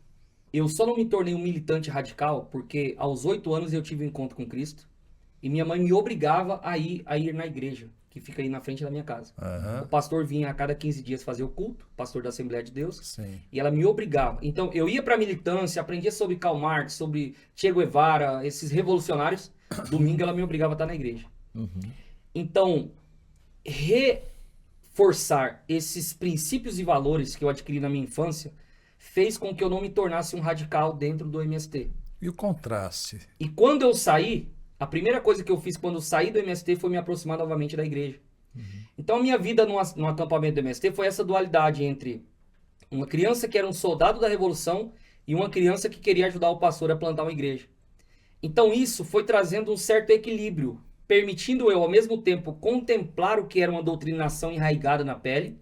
eu só não me tornei um militante radical porque aos 8 anos eu tive um encontro com Cristo e minha mãe me obrigava a ir na igreja, que fica aí na frente da minha casa. O pastor vinha a cada 15 dias fazer o culto, pastor da Assembleia de Deus, e ela me obrigava. Então, eu ia para a militância, aprendia sobre Karl Marx, sobre Che Guevara, esses revolucionários. Domingo ela me obrigava a estar na igreja. Então, reforçar esses princípios e valores que eu adquiri na minha infância fez com que eu não me tornasse um radical dentro do MST. E o contraste? E quando eu saí, a primeira coisa que eu fiz quando eu saí do MST foi me aproximar novamente da igreja. Então a minha vida no acampamento do MST foi essa dualidade entre uma criança que era um soldado da revolução e uma criança que queria ajudar o pastor a plantar uma igreja. Então isso foi trazendo um certo equilíbrio, permitindo eu ao mesmo tempo contemplar o que era uma doutrinação enraizada na pele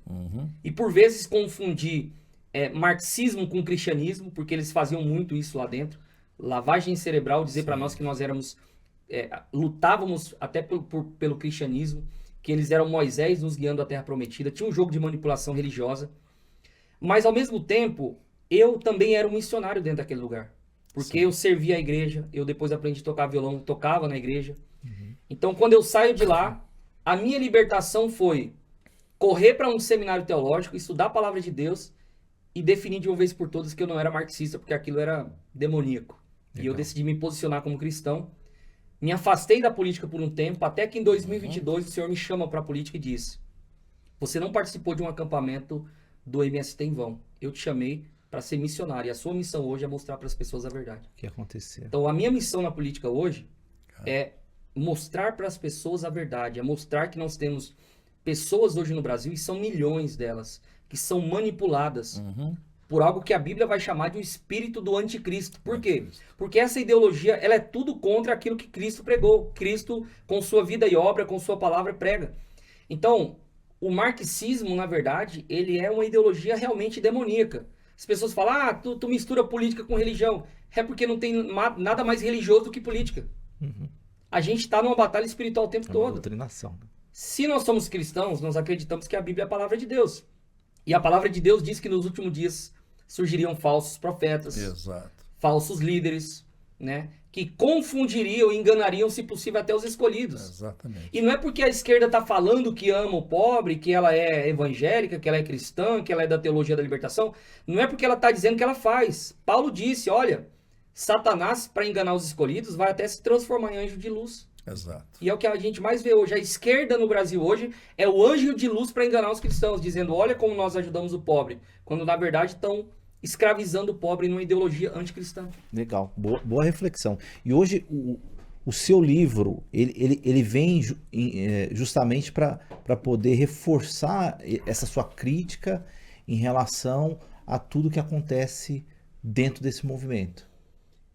e por vezes confundir marxismo com cristianismo, porque eles faziam muito isso lá dentro. Lavagem cerebral, dizer para nós que nós éramos... lutávamos até pelo cristianismo, que eles eram Moisés nos guiando à Terra Prometida, tinha um jogo de manipulação religiosa, mas ao mesmo tempo eu também era um missionário dentro daquele lugar, porque eu servia a igreja, eu depois aprendi a tocar violão, tocava na igreja. Então quando eu saio de lá, a minha libertação foi correr para um seminário teológico, estudar a palavra de Deus e definir de uma vez por todas que eu não era marxista, porque aquilo era demoníaco. E eu decidi me posicionar como cristão. Me afastei da política por um tempo, até que em 2022 o Senhor me chama para a política e disse: você não participou de um acampamento do MST em vão. Eu te chamei para ser missionário. E a sua missão hoje é mostrar para as pessoas a verdade. O que aconteceu? Então a minha missão na política hoje é mostrar para as pessoas a verdade. É mostrar que nós temos pessoas hoje no Brasil, e são milhões delas, que são manipuladas por algo que a Bíblia vai chamar de um espírito do anticristo. Por quê? Porque essa ideologia, ela é tudo contra aquilo que Cristo pregou. Cristo, com sua vida e obra, com sua palavra, prega. Então, o marxismo, na verdade, ele é uma ideologia realmente demoníaca. As pessoas falam, tu mistura política com religião. É porque não tem nada mais religioso do que política. A gente está numa batalha espiritual o tempo todo. Doutrinação. Se nós somos cristãos, nós acreditamos que a Bíblia é a palavra de Deus. E a palavra de Deus diz que nos últimos dias surgiriam falsos profetas, falsos líderes, né, que confundiriam e enganariam, se possível, até os escolhidos. Exatamente. E não é porque a esquerda está falando que ama o pobre, que ela é evangélica, que ela é cristã, que ela é da teologia da libertação, não é porque ela está dizendo que ela faz. Paulo disse, olha, Satanás, para enganar os escolhidos, vai até se transformar em anjo de luz. Exato. E é o que a gente mais vê hoje. A esquerda no Brasil hoje é o anjo de luz para enganar os cristãos, dizendo, olha como nós ajudamos o pobre, quando na verdade estão escravizando o pobre numa ideologia anticristã. Legal, boa reflexão. E hoje o seu livro, ele vem justamente para poder reforçar essa sua crítica em relação a tudo que acontece dentro desse movimento.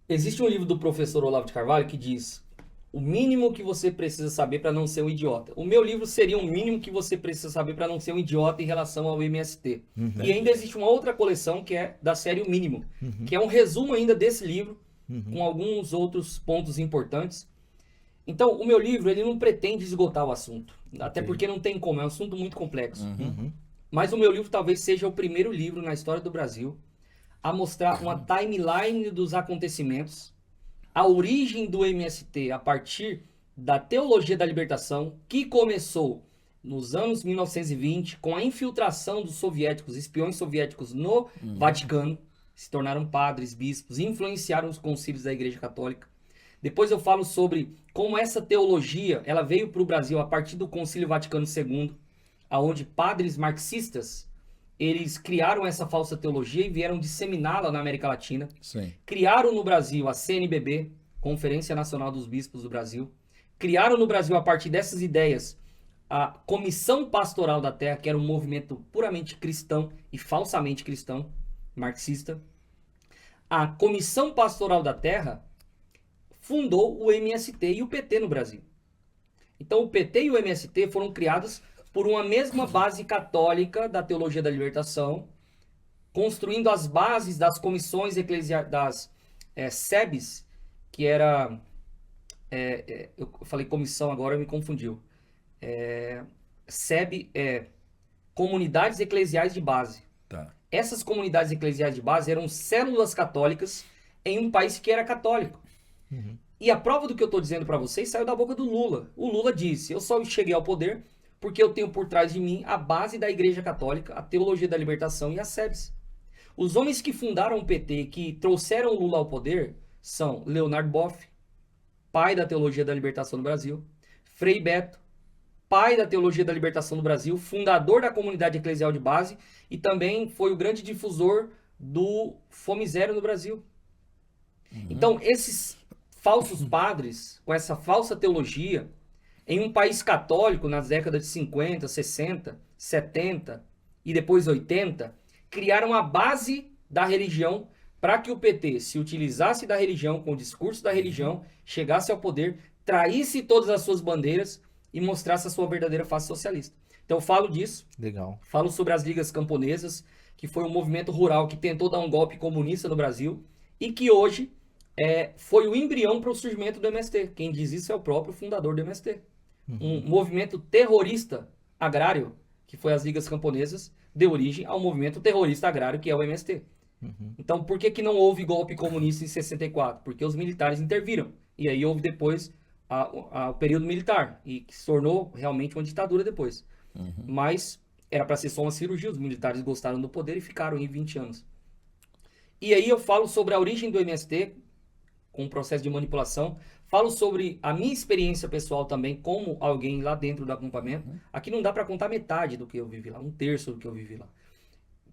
Existe um livro do professor Olavo de Carvalho que diz: o mínimo que você precisa saber para não ser um idiota. O meu livro seria o mínimo que você precisa saber para não ser um idiota em relação ao MST. E ainda existe uma outra coleção que é da série O Mínimo, que é um resumo ainda desse livro, com alguns outros pontos importantes. Então, o meu livro, ele não pretende esgotar o assunto. Até Ok. porque não tem como, é um assunto muito complexo. Uhum. Mas o meu livro talvez seja o primeiro livro na história do Brasil a mostrar uma timeline dos acontecimentos, a origem do MST a partir da teologia da libertação, que começou nos anos 1920 com a infiltração dos soviéticos, espiões soviéticos no Vaticano, se tornaram padres, bispos, influenciaram os concílios da Igreja Católica. Depois eu falo sobre como essa teologia ela veio para o Brasil a partir do Concílio Vaticano II, aonde padres marxistas eles criaram essa falsa teologia e vieram disseminá-la na América Latina. Sim. Criaram no Brasil a CNBB, Conferência Nacional dos Bispos do Brasil. Criaram no Brasil, a partir dessas ideias, a Comissão Pastoral da Terra, que era um movimento puramente cristão e falsamente cristão, marxista. A Comissão Pastoral da Terra fundou o MST e o PT no Brasil. Então o PT e o MST foram criados por uma mesma base católica da teologia da libertação, construindo as bases das comissões eclesiais, das SEBs, que era... eu falei comissão agora, me confundiu. SEB é Comunidades Eclesiais de Base. Tá. Essas comunidades eclesiais de base eram células católicas em um país que era católico. E a prova do que eu estou dizendo para vocês saiu da boca do Lula. O Lula disse, eu só cheguei ao poder porque eu tenho por trás de mim a base da Igreja Católica, a teologia da libertação e as SEBs. Os homens que fundaram o PT, que trouxeram o Lula ao poder, são Leonardo Boff, pai da teologia da libertação no Brasil, Frei Beto, pai da teologia da libertação no Brasil, fundador da comunidade eclesial de base e também foi o grande difusor do Fome Zero no Brasil. Então, esses falsos padres, com essa falsa teologia, em um país católico, nas décadas de 50, 60, 70 e depois 80, criaram a base da religião para que o PT se utilizasse da religião, com o discurso da religião, chegasse ao poder, traísse todas as suas bandeiras e mostrasse a sua verdadeira face socialista. Então eu falo disso, Legal. falo sobre as ligas camponesas, que foi um movimento rural que tentou dar um golpe comunista no Brasil e que hoje foi o embrião para o surgimento do MST. Quem diz isso é o próprio fundador do MST. Um movimento terrorista agrário, que foi as ligas camponesas, deu origem ao movimento terrorista agrário, que é o MST. Então, por que não houve golpe comunista em 64? Porque os militares interviram. E aí houve depois o período militar, e que se tornou realmente uma ditadura depois. Mas era para ser só uma cirurgia, os militares gostaram do poder e ficaram em 20 anos. E aí eu falo sobre a origem do MST, com o processo de manipulação, falo sobre a minha experiência pessoal também, como alguém lá dentro do acampamento. Aqui não dá para contar metade do que eu vivi lá, 1/3 do que eu vivi lá.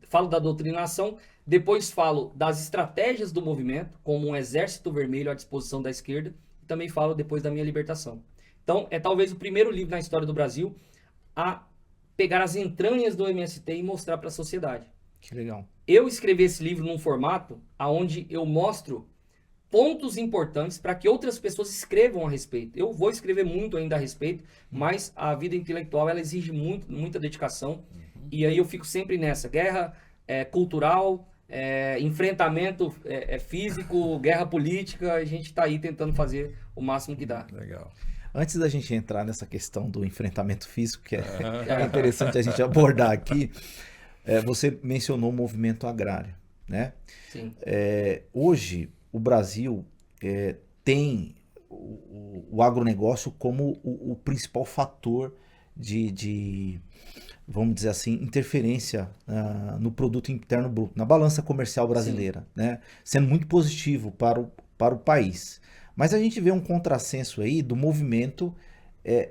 Falo da doutrinação, depois falo das estratégias do movimento, como um exército vermelho à disposição da esquerda, e também falo depois da minha libertação. Então, é talvez o primeiro livro na história do Brasil a pegar as entranhas do MST e mostrar para a sociedade. Que legal. Eu escrevi esse livro num formato onde eu mostro pontos importantes para que outras pessoas escrevam a respeito. Eu vou escrever muito ainda a respeito, mas a vida intelectual ela exige muita dedicação. E aí eu fico sempre nessa. Guerra cultural, enfrentamento físico, guerra política. A gente está aí tentando fazer o máximo que dá. Legal. Antes da gente entrar nessa questão do enfrentamento físico, que é interessante a gente abordar aqui, você mencionou o movimento agrário, né? Sim. Hoje, o Brasil tem o agronegócio como o principal fator de, vamos dizer assim, interferência no produto interno bruto, na balança comercial brasileira, né? Sendo muito positivo para o país. Mas a gente vê um contrassenso aí do movimento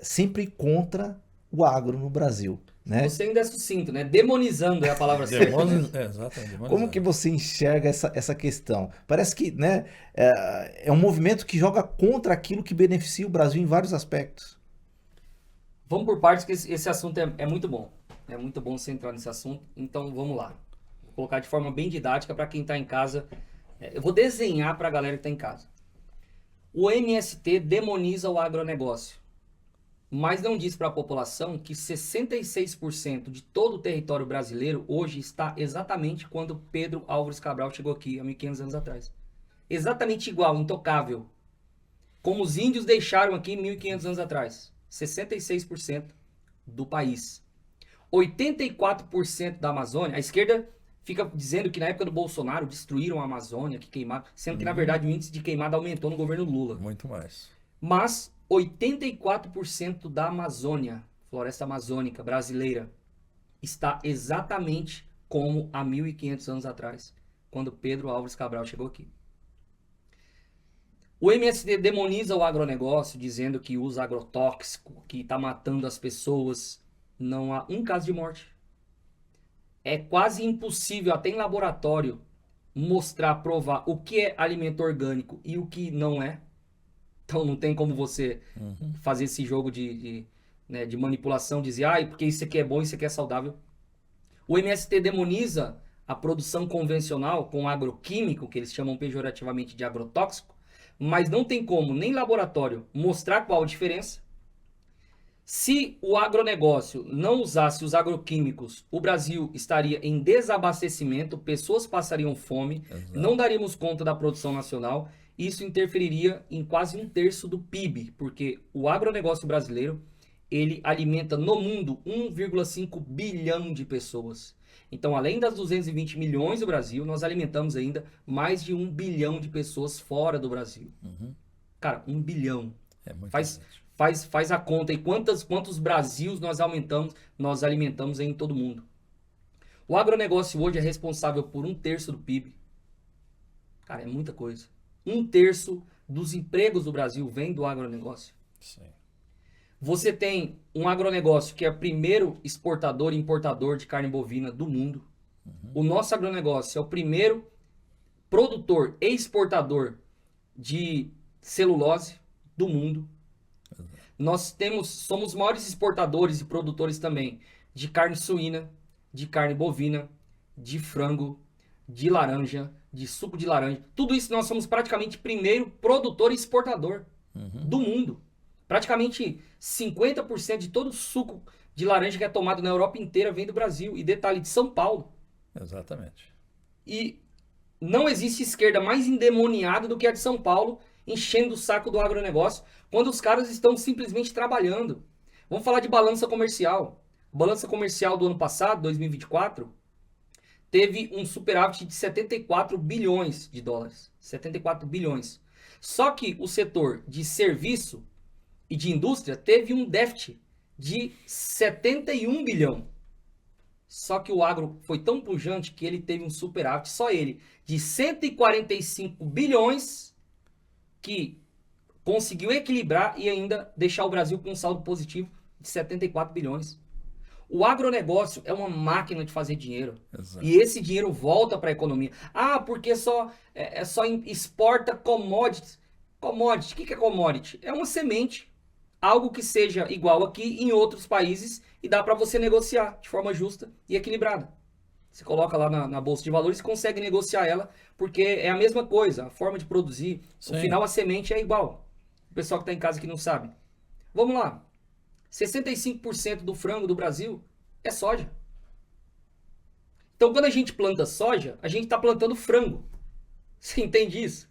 sempre contra o agro no Brasil, né? Você ainda é sucinto, né? Demonizando é a palavra certa. Exatamente. Como que você enxerga essa questão? Parece que, né, é um movimento que joga contra aquilo que beneficia o Brasil em vários aspectos. Vamos por partes, que esse assunto é muito bom. É muito bom você entrar nesse assunto. Então, vamos lá. Vou colocar de forma bem didática para quem está em casa. Eu vou desenhar para a galera que está em casa. O MST demoniza o agronegócio, mas não diz para a população que 66% de todo o território brasileiro hoje está exatamente quando Pedro Álvares Cabral chegou aqui há 1.500 anos atrás. Exatamente igual, intocável. como os índios deixaram aqui 1.500 anos atrás. 66% do país. 84% da Amazônia. A esquerda fica dizendo que na época do Bolsonaro destruíram a Amazônia, que queimaram, sendo que na verdade o índice de queimada aumentou no governo Lula. Muito mais. Mas 84% da Amazônia, floresta amazônica brasileira, está exatamente como há 1.500 anos atrás, quando Pedro Álvares Cabral chegou aqui. O MST demoniza o agronegócio, dizendo que usa agrotóxico, que está matando as pessoas. Não há um caso de morte. É quase impossível, até em laboratório, mostrar, provar o que é alimento orgânico e o que não é. Então não tem como você fazer esse jogo de manipulação, dizer, porque isso aqui é bom, isso aqui é saudável. O MST demoniza a produção convencional com agroquímico, que eles chamam pejorativamente de agrotóxico, mas não tem como, nem laboratório, mostrar qual a diferença. Se o agronegócio não usasse os agroquímicos, o Brasil estaria em desabastecimento, pessoas passariam fome, não daríamos conta da produção nacional, isso interferiria em quase 1/3 do PIB, porque o agronegócio brasileiro, ele alimenta no mundo 1,5 bilhão de pessoas. Então, além das 220 milhões do Brasil, nós alimentamos ainda mais de 1 bilhão de pessoas fora do Brasil. Cara, 1 bilhão. É muito Faz a conta aí quantos Brasils nós alimentamos aí em todo mundo. O agronegócio hoje é responsável por 1/3 do PIB. Cara, é muita coisa. 1/3 dos empregos do Brasil vem do agronegócio. Sim. Você tem um agronegócio que é o primeiro exportador e importador de carne bovina do mundo. O nosso agronegócio é o primeiro produtor e exportador de celulose do mundo. Nós somos os maiores exportadores e produtores também de carne suína, de carne bovina, de frango, de laranja, de suco de laranja. Tudo isso nós somos praticamente primeiro produtor e exportador do mundo. Praticamente 50% de todo o suco de laranja que é tomado na Europa inteira vem do Brasil. E detalhe, de São Paulo. Exatamente. E não existe esquerda mais endemoniada do que a de São Paulo, enchendo o saco do agronegócio, quando os caras estão simplesmente trabalhando. Vamos falar de balança comercial. A balança comercial do ano passado, 2024, teve um superávit de 74 bilhões de dólares. 74 bilhões. Só que o setor de serviço e de indústria teve um déficit de 71 bilhão. Só que o agro foi tão pujante que ele teve um superávit, só ele, de 145 bilhões, que conseguiu equilibrar e ainda deixar o Brasil com um saldo positivo de 74 bilhões. O agronegócio é uma máquina de fazer dinheiro. Exato. E esse dinheiro volta para a economia. Porque só exporta commodities. Commodity, o que é commodity? É uma semente, algo que seja igual aqui em outros países e dá para você negociar de forma justa e equilibrada. Você coloca lá na Bolsa de Valores e consegue negociar ela, porque é a mesma coisa, a forma de produzir. Sim. No final a semente é igual. O pessoal que está em casa que não sabe. Vamos lá. 65% do frango do Brasil é soja. Então quando a gente planta soja, a gente está plantando frango. Você entende isso?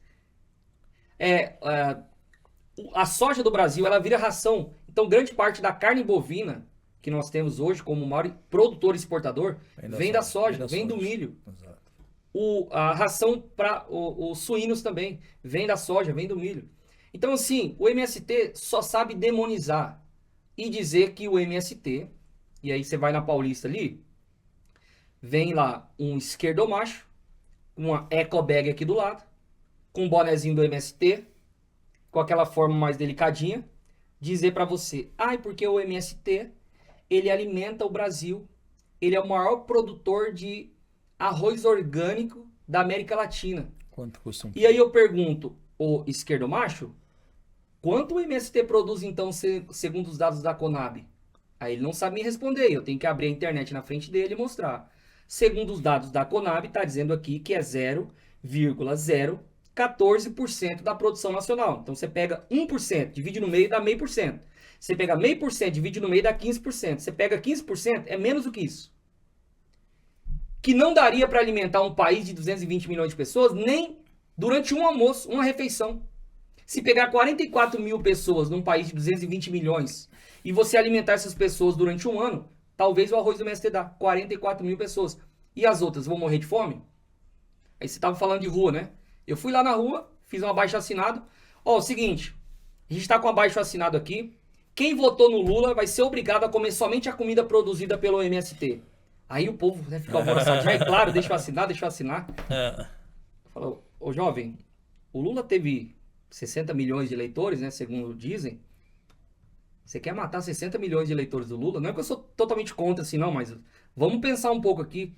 A soja do Brasil, ela vira ração. Então grande parte da carne bovina que nós temos hoje como maior produtor e exportador vem da soja, vem do milho. Exato. A ração para os suínos também vem da soja, vem do milho. Então assim, o MST só sabe demonizar e dizer que o MST, e aí você vai na Paulista ali, vem lá um esquerdomacho, uma ecobag aqui do lado, com um bonezinho do MST, com aquela forma mais delicadinha, dizer para você, porque o MST, ele alimenta o Brasil, ele é o maior produtor de arroz orgânico da América Latina. Quanto custa um E aí eu pergunto, o esquerdomacho, quanto o MST produz então, segundo os dados da Conab? Aí ele não sabe me responder, eu tenho que abrir a internet na frente dele e mostrar. Segundo os dados da Conab, está dizendo aqui que é 0,014% da produção nacional. Então você pega 1%, divide no meio, dá 0,5%. Você pega 0,5%, divide no meio, dá 15%. Você pega 15%, é menos do que isso. Que não daria para alimentar um país de 220 milhões de pessoas nem durante um almoço, uma refeição. Se pegar 44 mil pessoas num país de 220 milhões e você alimentar essas pessoas durante um ano, talvez o arroz do MST dá 44 mil pessoas. E as outras vão morrer de fome? Aí você tava falando de rua, né? Eu fui lá na rua, fiz um abaixo-assinado. Ó, o seguinte, a gente tá com um abaixo-assinado aqui. Quem votou no Lula vai ser obrigado a comer somente a comida produzida pelo MST. Aí o povo vai ficar alvoroçado. É claro, deixa eu assinar, deixa eu assinar. Falou, ô jovem, o Lula teve 60 milhões de eleitores, né, segundo dizem. Você quer matar 60 milhões de eleitores do Lula? Não é que eu sou totalmente contra assim, não, mas vamos pensar um pouco aqui.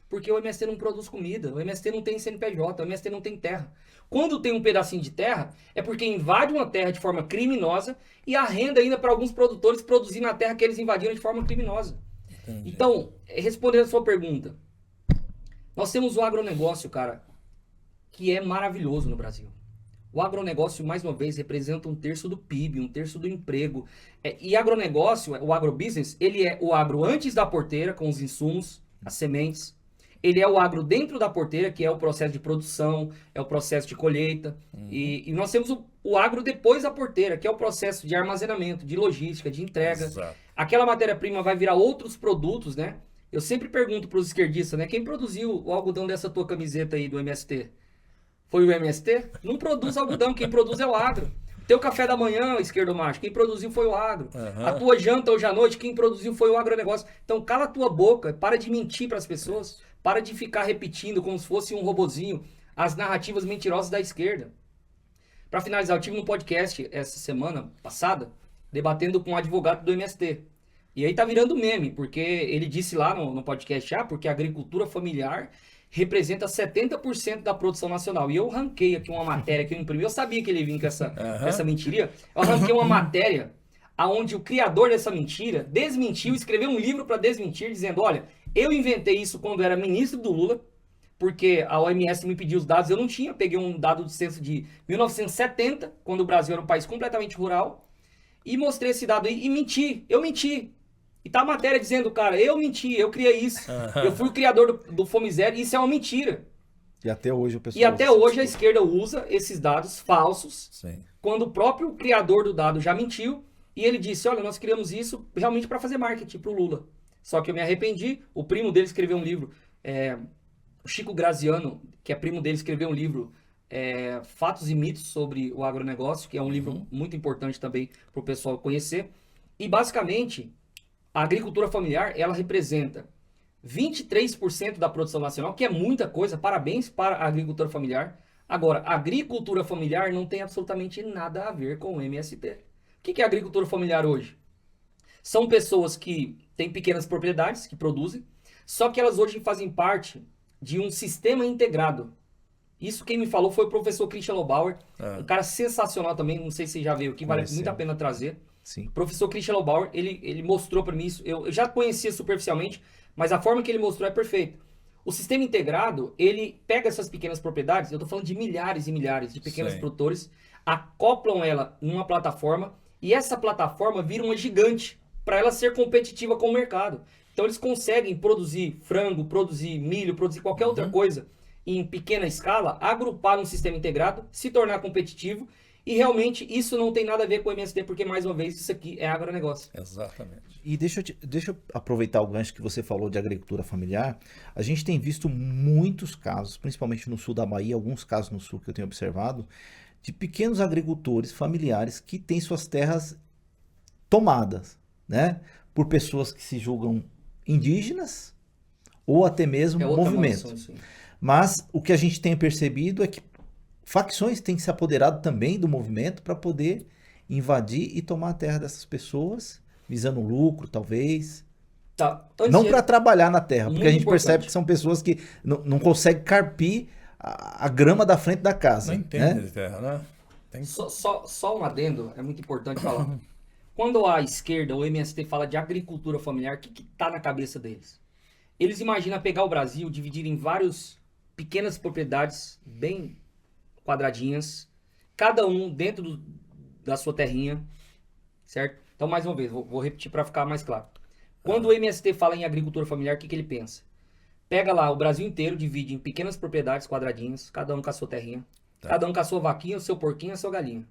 Porque o MST não produz comida, o MST não tem CNPJ, o MST não tem terra. Quando tem um pedacinho de terra, é porque invade uma terra de forma criminosa e arrenda ainda para alguns produtores produzir na terra que eles invadiram de forma criminosa. Entendi. Então, respondendo a sua pergunta, nós temos o agronegócio, cara, que é maravilhoso no Brasil. O agronegócio, mais uma vez, representa 1/3 do PIB, 1/3 do emprego. E agronegócio, o agrobusiness, ele é o agro antes da porteira, com os insumos, as sementes. Ele é o agro dentro da porteira, que é o processo de produção, é o processo de colheita. E nós temos o agro depois da porteira, que é o processo de armazenamento, de logística, de entrega. Exato. Aquela matéria-prima vai virar outros produtos, né? Eu sempre pergunto para os esquerdistas, né? Quem produziu o algodão dessa tua camiseta aí do MST? Foi o MST? Não produz algodão, quem produz é o agro. Teu café da manhã, esquerdo macho, quem produziu foi o agro. A tua janta hoje à noite, quem produziu foi o agronegócio. Então cala a tua boca, para de mentir para as pessoas, para de ficar repetindo como se fosse um robozinho as narrativas mentirosas da esquerda. Para finalizar, eu tive um podcast essa semana passada, debatendo com um advogado do MST. E aí tá virando meme, porque ele disse lá no podcast, porque a agricultura familiar representa 70% da produção nacional. E eu ranquei aqui uma matéria que eu imprimi. Eu sabia que ele vinha com essa mentiria. Eu ranquei uma matéria onde o criador dessa mentira desmentiu, escreveu um livro para desmentir, dizendo, olha, eu inventei isso quando era ministro do Lula, porque a OMS me pediu os dados, eu não tinha. Peguei um dado do censo de 1970, quando o Brasil era um país completamente rural, e mostrei esse dado aí e menti. Eu menti. E tá a matéria dizendo, cara, eu menti, eu criei isso. Eu fui o criador do Fome Zero, e isso é uma mentira. E até hoje o pessoal... E até hoje a esquerda usa esses dados falsos, Sim. quando o próprio criador do dado já mentiu, e ele disse, olha, nós criamos isso realmente para fazer marketing pro Lula. Só que eu me arrependi, o primo dele escreveu um livro, o Chico Graziano, que é primo dele, escreveu um livro, Fatos e Mitos sobre o Agronegócio, que é um livro muito importante também pro pessoal conhecer. E basicamente... a agricultura familiar, ela representa 23% da produção nacional, que é muita coisa, parabéns para a agricultura familiar. Agora, a agricultura familiar não tem absolutamente nada a ver com o MST. O que é a agricultura familiar hoje? São pessoas que têm pequenas propriedades, que produzem, só que elas hoje fazem parte de um sistema integrado. Isso quem me falou foi o professor Christian Lobauer, um cara sensacional também, não sei se você já veio aqui, vale muito a pena trazer. Sim. Professor Christian Lobauer, ele mostrou para mim isso, eu já conhecia superficialmente, mas a forma que ele mostrou é perfeita. O sistema integrado, ele pega essas pequenas propriedades, eu estou falando de milhares e milhares de pequenos produtores, acoplam ela numa plataforma, e essa plataforma vira uma gigante para ela ser competitiva com o mercado. Então eles conseguem produzir frango, produzir milho, produzir qualquer outra coisa em pequena escala, agrupar num sistema integrado, se tornar competitivo. E realmente isso não tem nada a ver com o MST, porque mais uma vez isso aqui é agronegócio. Exatamente. E deixa eu aproveitar o gancho que você falou de agricultura familiar. A gente tem visto muitos casos, principalmente no sul da Bahia, alguns casos no sul que eu tenho observado, de pequenos agricultores familiares que têm suas terras tomadas, né, por pessoas que se julgam indígenas ou até mesmo movimento. Mas o que a gente tem percebido é que facções têm se apoderado também do movimento para poder invadir e tomar a terra dessas pessoas, visando lucro, talvez. Tá. Não para trabalhar na terra, porque a gente importante. percebe que são pessoas que não conseguem carpir a grama da frente da casa. Não entende de terra, né? Tem... Só um adendo, é muito importante falar. Quando a esquerda, o MST, fala de agricultura familiar, o que está na cabeça deles? Eles imaginam pegar o Brasil, dividir em várias pequenas propriedades bem quadradinhas, cada um dentro da sua terrinha, certo? Então, mais uma vez, vou repetir para ficar mais claro. Quando o MST fala em agricultura familiar, o que ele pensa? Pega lá o Brasil inteiro, divide em pequenas propriedades quadradinhas, cada um com a sua terrinha, cada um com a sua vaquinha, o seu porquinho, a sua galinha.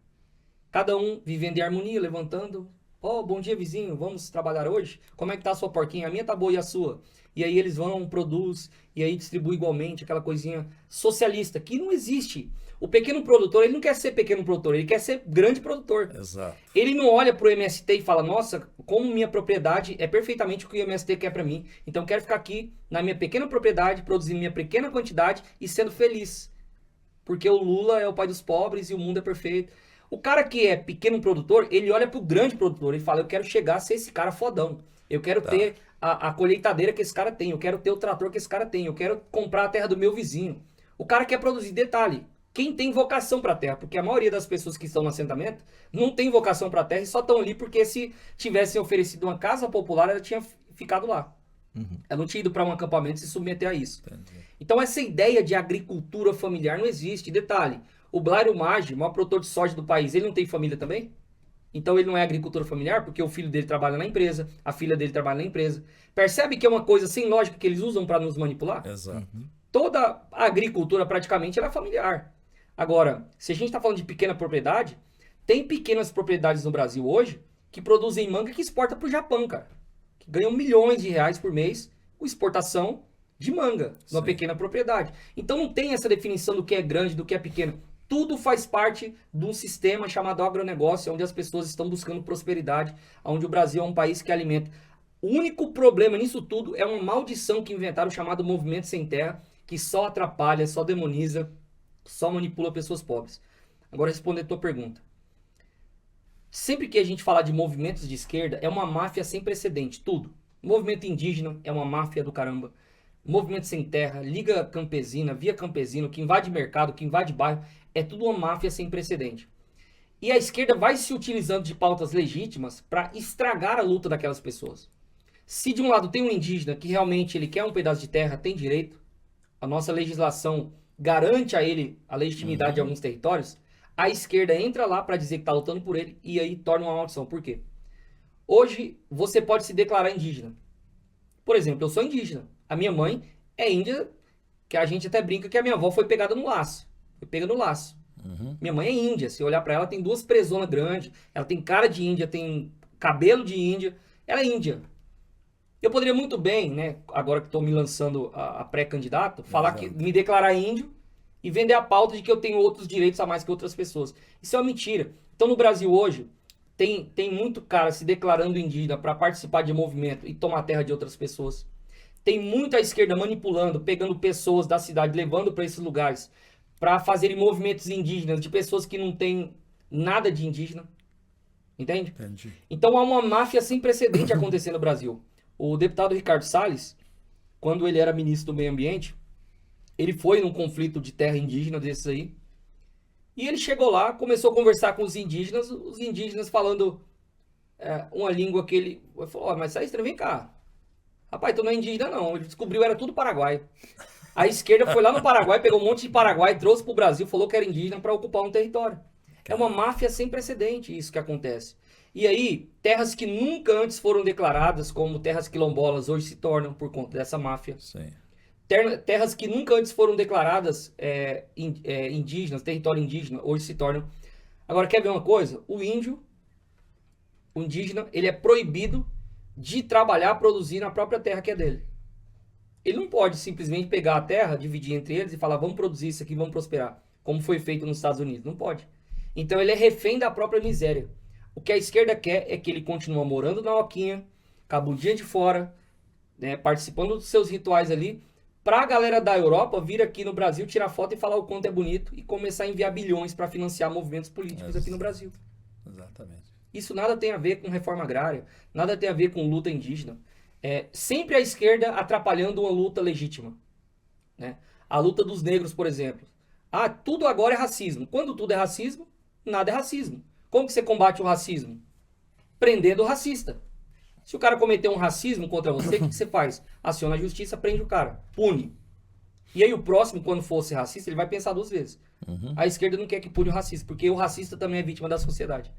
Cada um vivendo em harmonia, levantando. Ó, bom dia, vizinho, vamos trabalhar hoje? Como é que tá a sua porquinha? A minha tá boa e a sua? E aí eles vão, produz, e aí distribui igualmente, aquela coisinha socialista, que não existe. O pequeno produtor, ele não quer ser pequeno produtor, ele quer ser grande produtor. Exato. Ele não olha pro MST e fala, nossa, como minha propriedade é perfeitamente o que o MST quer pra mim. Então eu quero ficar aqui na minha pequena propriedade, produzindo minha pequena quantidade e sendo feliz. Porque o Lula é o pai dos pobres e o mundo é perfeito. O cara que é pequeno produtor, ele olha pro grande produtor, ele fala, eu quero chegar a ser esse cara fodão. Eu quero ter a colheitadeira que esse cara tem, eu quero ter o trator que esse cara tem, eu quero comprar a terra do meu vizinho. O cara quer produzir, detalhe, quem tem vocação para a terra, porque a maioria das pessoas que estão no assentamento não tem vocação para a terra e só estão ali porque se tivessem oferecido uma casa popular, ela tinha ficado lá. Ela não tinha ido para um acampamento e se submeter a isso. Entendi. Então essa ideia de agricultura familiar não existe. Detalhe, o Blairo Maggi, o maior produtor de soja do país, ele não tem família também? Então ele não é agricultor familiar porque o filho dele trabalha na empresa, a filha dele trabalha na empresa. Percebe que é uma coisa sem lógica que eles usam para nos manipular? Exato. Toda a agricultura praticamente ela é familiar. Agora, se a gente está falando de pequena propriedade, tem pequenas propriedades no Brasil hoje que produzem manga que exporta para o Japão, cara. Que ganham milhões de reais por mês com exportação de manga, numa pequena propriedade. Então não tem essa definição do que é grande, do que é pequeno. Tudo faz parte de um sistema chamado agronegócio, onde as pessoas estão buscando prosperidade, onde o Brasil é um país que alimenta. O único problema nisso tudo é uma maldição que inventaram chamado movimento sem terra, que só atrapalha, só demoniza, só manipula pessoas pobres. Agora, respondendo a tua pergunta. Sempre que a gente falar de movimentos de esquerda, é uma máfia sem precedente, tudo. Movimento indígena é uma máfia do caramba. Movimento sem terra, Liga Campesina, Via Campesino, que invade mercado, que invade bairro, é tudo uma máfia sem precedente. E a esquerda vai se utilizando de pautas legítimas para estragar a luta daquelas pessoas. Se de um lado tem um indígena que realmente ele quer um pedaço de terra, tem direito, a nossa legislação garante a ele a legitimidade de alguns territórios, a esquerda entra lá para dizer que está lutando por ele e aí torna uma maldição. Por quê? Hoje você pode se declarar indígena. Por exemplo, eu sou indígena. A minha mãe é índia, que a gente até brinca que a minha avó foi pegada no laço. Foi pega no laço. Minha mãe é índia. Se olhar para ela, tem duas presonas grandes. Ela tem cara de índia, tem cabelo de índia. Ela é índia. Eu poderia muito bem, né, agora que estou me lançando a pré-candidato, falar que me declarar índio e vender a pauta de que eu tenho outros direitos a mais que outras pessoas. Isso é uma mentira. Então no Brasil hoje, tem muito cara se declarando indígena para participar de movimento e tomar terra de outras pessoas. Tem muita esquerda manipulando, pegando pessoas da cidade, levando para esses lugares, para fazerem movimentos indígenas de pessoas que não têm nada de indígena. Entende? Entendi. Então há uma máfia sem precedente acontecendo no Brasil. O deputado Ricardo Salles, quando ele era ministro do Meio Ambiente, ele foi num conflito de terra indígena desses aí, e ele chegou lá, começou a conversar com os indígenas falando uma língua que ele falou, mas sai estranho, vem cá. Rapaz, tu não é indígena não, ele descobriu era tudo paraguai. A esquerda foi lá no Paraguai, pegou um monte de paraguai, trouxe pro Brasil, falou que era indígena para ocupar um território. É uma máfia sem precedente isso que acontece. E aí, terras que nunca antes foram declaradas como terras quilombolas hoje se tornam por conta dessa máfia. Sim. Terras que nunca antes foram declaradas indígenas, território indígena, hoje se tornam. Agora, quer ver uma coisa? O indígena, ele é proibido de trabalhar, produzir na própria terra que é dele. Ele não pode simplesmente pegar a terra, dividir entre eles e falar, vamos produzir isso aqui, vamos prosperar, como foi feito nos Estados Unidos. Não pode. Então, ele é refém da própria miséria. O que a esquerda quer é que ele continue morando na oquinha, com a bundinha de fora, né, participando dos seus rituais ali, para a galera da Europa vir aqui no Brasil, tirar foto e falar o quanto é bonito e começar a enviar bilhões para financiar movimentos políticos aqui no Brasil. Exatamente. Isso nada tem a ver com reforma agrária, nada tem a ver com luta indígena. Sempre a esquerda atrapalhando uma luta legítima. Né? A luta dos negros, por exemplo. Ah, tudo agora é racismo. Quando tudo é racismo, nada é racismo. Como que você combate o racismo? Prendendo o racista. Se o cara cometeu um racismo contra você, o que você faz? Aciona a justiça, prende o cara, pune. E aí o próximo, quando for ser racista, ele vai pensar duas vezes. A esquerda não quer que pune o racista, porque o racista também é vítima da sociedade.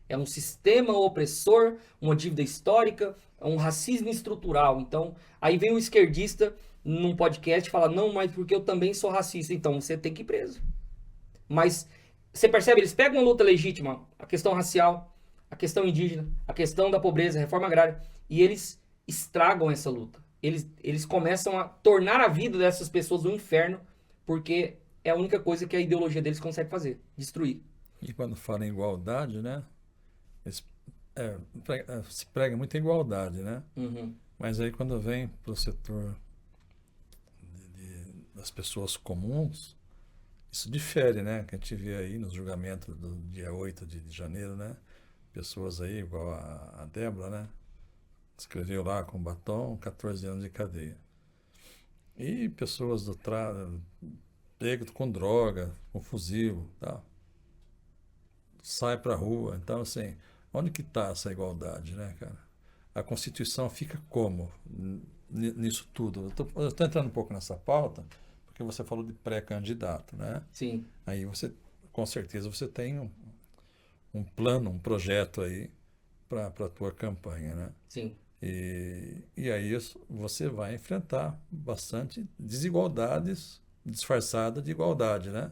É um sistema opressor, uma dívida histórica, um racismo estrutural. Então, aí vem o esquerdista num podcast e fala, não, mas porque eu também sou racista. Então, você tem que ir preso. Mas Você percebe? Eles pegam uma luta legítima, a questão racial, a questão indígena, a questão da pobreza, a reforma agrária, e eles estragam essa luta. Eles começam a tornar a vida dessas pessoas um inferno, porque é a única coisa que a ideologia deles consegue fazer, destruir. E quando fala em igualdade, né? Eles, se prega muito em igualdade, né? Uhum. Mas aí quando vem para o setor das pessoas comuns, isso difere, né? Que a gente vê aí nos julgamentos do dia 8 de janeiro, né? Pessoas aí, igual a Débora, né? Escreveu lá com batom, 14 anos de cadeia. E pessoas pego com droga, com fuzil, tá? Sai pra rua. Então, assim, onde que está essa igualdade, né, cara? A Constituição fica como nisso tudo? Eu tô entrando um pouco nessa pauta, porque você falou de pré-candidato, né? Sim. Aí você, com certeza, você tem um plano, um projeto aí para a tua campanha, né? Sim. E aí você vai enfrentar bastante desigualdades disfarçadas de igualdade, né?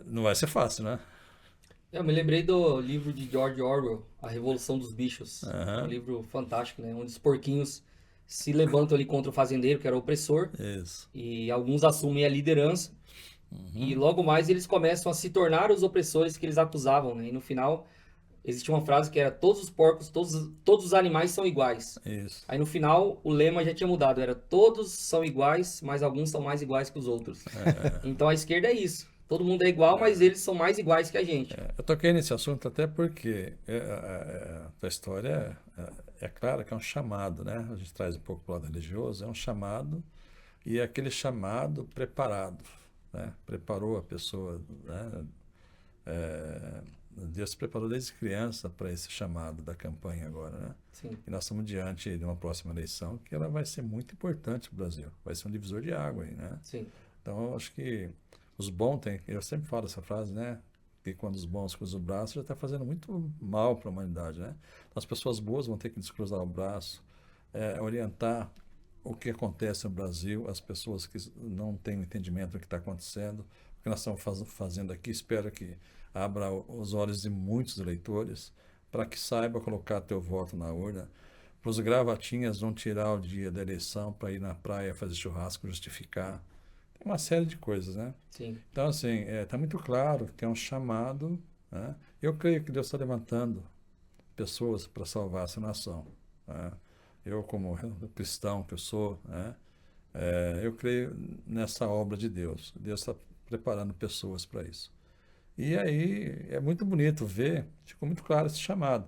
Não vai ser fácil, né? Eu me lembrei do livro de George Orwell, A Revolução dos Bichos. Aham. Um livro fantástico, né? Onde os porquinhos se levantam ali contra o fazendeiro, que era o opressor, Isso. e alguns assumem a liderança, e logo mais eles começam a se tornar os opressores que eles acusavam, né? E no final, existia uma frase que era: todos os porcos, todos os animais são iguais. Isso. Aí no final, o lema já tinha mudado, era: todos são iguais, mas alguns são mais iguais que os outros. Então a esquerda é isso. Todo mundo é igual, mas eles são mais iguais que a gente. Eu toquei nesse assunto até porque a história é clara que é um chamado, né? A gente traz um pouco para o lado religioso, é um chamado, e é aquele chamado preparado, né? Preparou a pessoa, né? Deus se preparou desde criança para esse chamado da campanha agora, né? Sim. E nós estamos diante de uma próxima eleição que ela vai ser muito importante para o Brasil, vai ser um divisor de água aí, né? Sim. Então, eu acho que os bons têm, eu sempre falo essa frase, né? Que quando os bons cruzam o braço, já está fazendo muito mal para a humanidade, né? Então, as pessoas boas vão ter que descruzar o braço, orientar o que acontece no Brasil, as pessoas que não têm entendimento do que está acontecendo, o que nós estamos fazendo aqui. Espero que abra os olhos de muitos eleitores para que saiba colocar teu voto na urna. Para os gravatinhas não tirar o dia da eleição para ir na praia fazer churrasco, justificar. Tem uma série de coisas, né? Sim. Então, assim, está muito claro que é um chamado, né? Eu creio que Deus está levantando pessoas para salvar essa nação, né? Eu, como cristão que eu sou, né? Eu creio nessa obra de Deus. Deus está preparando pessoas para isso. E aí é muito bonito ver, ficou muito claro esse chamado.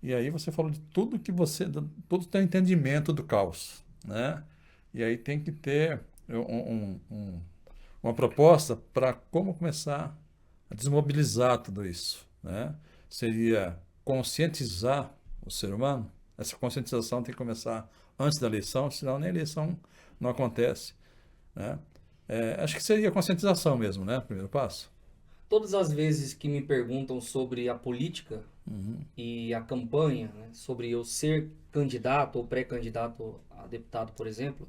E aí você falou de tudo que todo tem entendimento do caos, né? E aí tem que ter uma proposta para como começar a desmobilizar tudo isso, né? Seria conscientizar o ser humano. Essa conscientização tem que começar antes da eleição, senão nem a eleição não acontece, né? Acho que seria a conscientização mesmo, né? Primeiro passo. Todas as vezes que me perguntam sobre a política e a campanha, né, sobre eu ser candidato ou pré-candidato a deputado, por exemplo,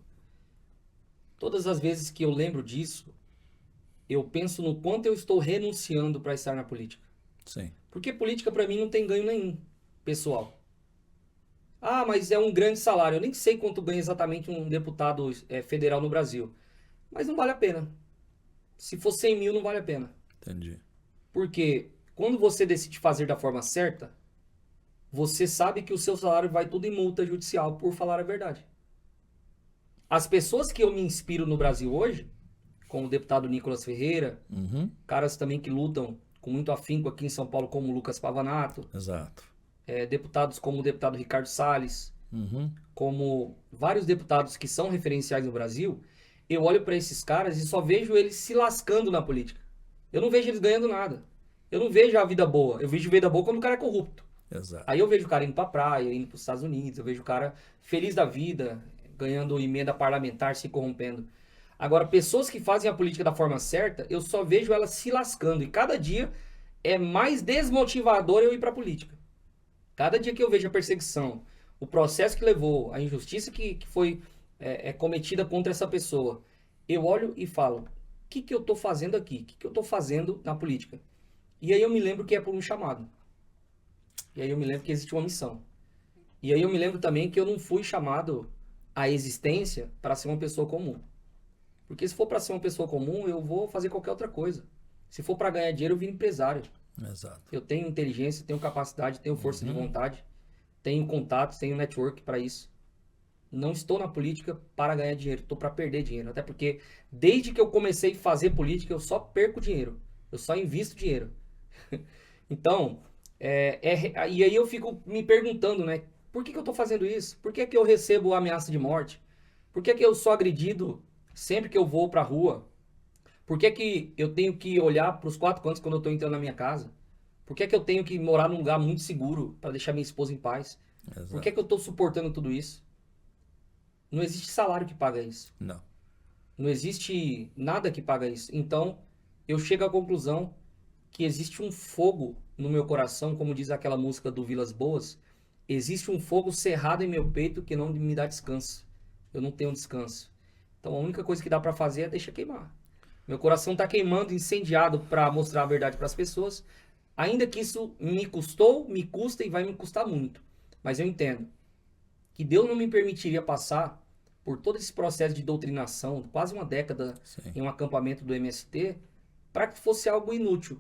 todas as vezes que eu lembro disso, eu penso no quanto eu estou renunciando para estar na política. Sim. Porque política para mim não tem ganho nenhum, pessoal. Ah, mas é um grande salário. Eu nem sei quanto ganha exatamente um deputado federal no Brasil. Mas não vale a pena. Se for 100 mil, não vale a pena. Entendi. Porque quando você decide fazer da forma certa, você sabe que o seu salário vai tudo em multa judicial por falar a verdade. As pessoas que eu me inspiro no Brasil hoje, como o deputado Nicolas Ferreira, caras também que lutam com muito afinco aqui em São Paulo, como o Lucas Pavanato, Exato. deputados como o deputado Ricardo Salles, como vários deputados que são referenciais no Brasil, eu olho para esses caras e só vejo eles se lascando na política. Eu não vejo eles ganhando nada. Eu não vejo a vida boa. Eu vejo a vida boa quando o cara é corrupto. Exato. Aí eu vejo o cara indo pra praia, indo pros Estados Unidos, eu vejo o cara feliz da vida, ganhando emenda parlamentar, se corrompendo. Agora, pessoas que fazem a política da forma certa, eu só vejo elas se lascando. E cada dia é mais desmotivador eu ir pra política. Cada dia que eu vejo a perseguição, o processo que levou, a injustiça que foi cometida contra essa pessoa, eu olho e falo, que eu tô fazendo aqui? O que eu tô fazendo na política? E aí eu me lembro que é por um chamado. E aí eu me lembro que existe uma missão. E aí eu me lembro também que eu não fui chamado à existência para ser uma pessoa comum. Porque se for para ser uma pessoa comum, eu vou fazer qualquer outra coisa. Se for para ganhar dinheiro, eu viro empresário. Exato. Eu tenho inteligência, tenho capacidade, tenho força de vontade, tenho contatos, tenho network para isso. Não estou na política para ganhar dinheiro, estou para perder dinheiro. Até porque desde que eu comecei a fazer política, eu só perco dinheiro. Eu só invisto dinheiro. Então, e aí eu fico me perguntando, né? Por que eu estou fazendo isso? Por que eu recebo ameaça de morte? Por que eu sou agredido sempre que eu vou para a rua? Por que eu tenho que olhar para os 4 cantos quando eu estou entrando na minha casa? Por que eu tenho que morar num lugar muito seguro para deixar minha esposa em paz? Exato. Por que eu estou suportando tudo isso? Não existe salário que paga isso. Não. Não existe nada que paga isso. Então, eu chego à conclusão que existe um fogo no meu coração, como diz aquela música do Vilas Boas, existe um fogo cerrado em meu peito que não me dá descanso. Eu não tenho descanso. Então, a única coisa que dá para fazer é deixar queimar. Meu coração está queimando, incendiado para mostrar a verdade para as pessoas, ainda que isso me custou, me custa e vai me custar muito. Mas eu entendo que Deus não me permitiria passar por todo esse processo de doutrinação, quase uma década Sim. em um acampamento do MST, para que fosse algo inútil.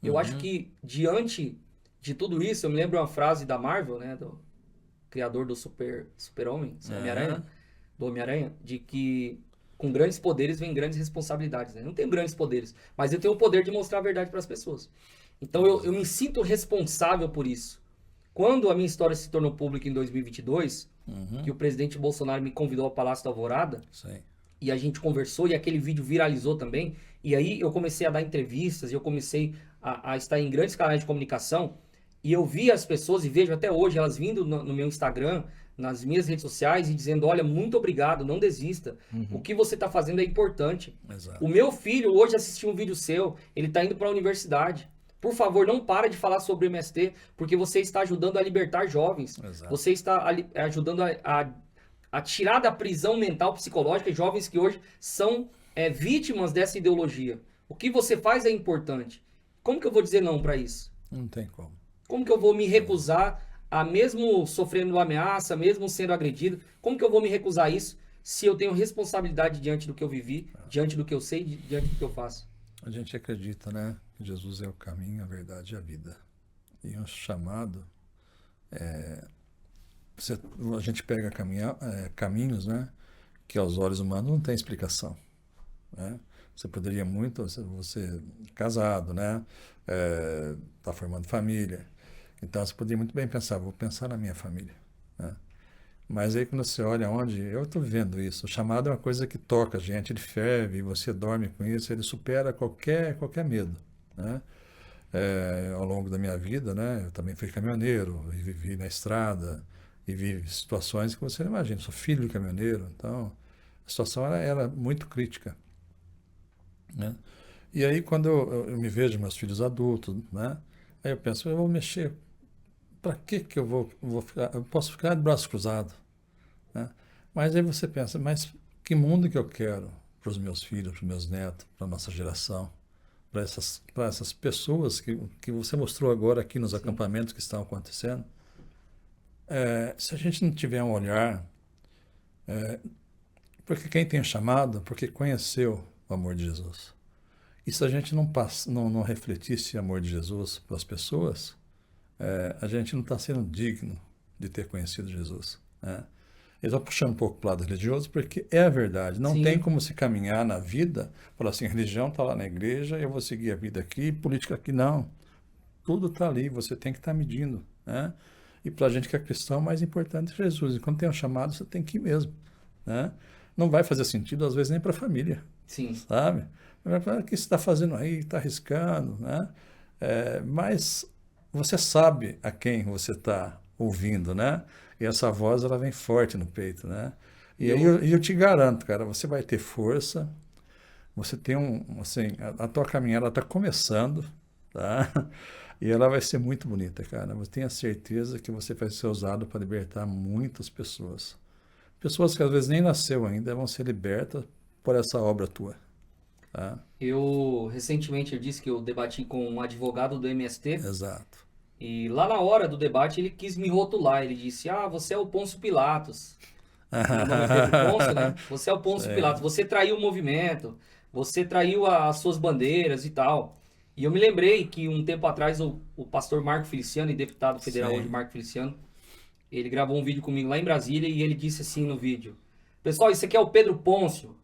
Eu acho que, diante de tudo isso, eu me lembro uma frase da Marvel, né, do criador do Super-Homem, Homem-Aranha, do Homem-Aranha, de que com grandes poderes vem grandes responsabilidades. Né? Eu não tenho grandes poderes, mas eu tenho o poder de mostrar a verdade para as pessoas. Então eu me sinto responsável por isso. Quando a minha história se tornou pública em 2022, que o presidente Bolsonaro me convidou ao Palácio da Alvorada, Sim. e a gente conversou, e aquele vídeo viralizou também, e aí eu comecei a dar entrevistas, e eu comecei a estar em grandes canais de comunicação, e eu vi as pessoas, e vejo até hoje, elas vindo no meu Instagram, nas minhas redes sociais, e dizendo, olha, muito obrigado, não desista, o que você está fazendo é importante. Exato. O meu filho hoje assistiu um vídeo seu, ele está indo para a universidade. Por favor, não para de falar sobre o MST, porque você está ajudando a libertar jovens. Exato. Você está ajudando a tirar da prisão mental psicológica jovens que hoje são vítimas dessa ideologia. O que você faz é importante. Como que eu vou dizer não para isso? Não tem como. Como que eu vou me recusar a, mesmo sofrendo ameaça, mesmo sendo agredido, como que eu vou me recusar a isso se eu tenho responsabilidade diante do que eu vivi, diante do que eu sei, diante do que eu faço? A gente acredita, né, que Jesus é o caminho, a verdade e a vida. E um chamado, a gente pega caminhos, né, que aos olhos humanos não tem explicação, né? Você poderia muito, você casado, né, tá formando família, então você poderia muito bem pensar, vou pensar na minha família, né? Mas aí quando você olha onde, eu estou vivendo isso, o chamado é uma coisa que toca a gente, ele ferve, você dorme com isso, ele supera qualquer medo, né? Ao longo da minha vida, né, eu também fui caminhoneiro, e vivi na estrada, e vi situações que você não imagina, sou filho de caminhoneiro, então a situação era muito crítica, né? E aí quando eu me vejo meus filhos adultos, né, aí eu penso, eu vou mexer, para que eu vou ficar, eu posso ficar de braço cruzado, né? Mas aí você pensa, mas que mundo que eu quero para os meus filhos, para os meus netos, para a nossa geração, para essas pessoas que você mostrou agora aqui nos acampamentos que estão acontecendo? Se a gente não tiver um olhar, porque quem tem chamado, porque conheceu o amor de Jesus. E se a gente não refletisse o amor de Jesus para as pessoas, a gente não está sendo digno de ter conhecido Jesus, né? Eu estou puxando um pouco para o lado religioso, porque é a verdade. Não Sim. tem como se caminhar na vida, falar assim, a religião está lá na igreja, eu vou seguir a vida aqui, política aqui, não. Tudo está ali, você tem que estar medindo, né? E para a gente que é cristão, o mais importante é Jesus. E quando tem um chamado, você tem que ir mesmo, né? Não vai fazer sentido, às vezes, nem para a família. Sim. Sabe? O que você está fazendo aí? Está arriscando, né? Mas você sabe a quem você está ouvindo, né? E essa voz, ela vem forte no peito, né? E aí eu te garanto, cara, você vai ter força, você tem assim, a tua caminhada está começando, tá? E ela vai ser muito bonita, cara. Você tem a certeza que você vai ser usado para libertar muitas pessoas. Pessoas que às vezes nem nasceu ainda vão ser libertas por essa obra tua. Tá? Recentemente, eu disse que eu debati com um advogado do MST. Exato. E lá na hora do debate ele quis me rotular. Ele disse: Ah, você é o Pôncio Pilatos. Meu nome é Pedro Pôncio, né? Você é o Pôncio Pilatos. Você traiu o movimento. Você traiu as suas bandeiras e tal. E eu me lembrei que um tempo atrás o pastor Marco Feliciano, e deputado federal hoje, Marco Feliciano, ele gravou um vídeo comigo lá em Brasília e ele disse assim no vídeo: Pessoal, isso aqui é o Pedro Pôncio.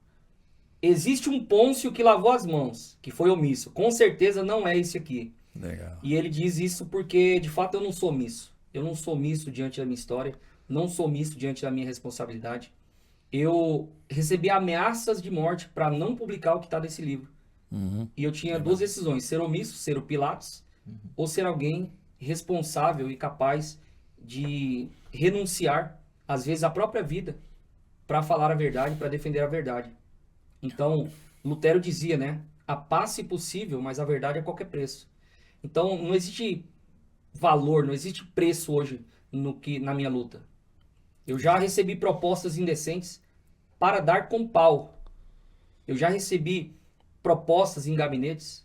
Existe um Pôncio que lavou as mãos, que foi omisso. Com certeza não é esse aqui. Legal. E ele diz isso porque, de fato, eu não sou omisso. Eu não sou omisso diante da minha história. Não sou omisso diante da minha responsabilidade. Eu recebi ameaças de morte para não publicar o que está nesse livro. E eu tinha duas decisões: ser omisso, ser o Pilatos, ou ser alguém responsável e capaz de renunciar, às vezes, à própria vida para falar a verdade, para defender a verdade. Então, Lutero dizia, né? A paz, se possível, mas a verdade a qualquer preço. Então, não existe valor, não existe preço hoje na minha luta. Eu já recebi propostas indecentes para dar com pau. Eu já recebi propostas em gabinetes,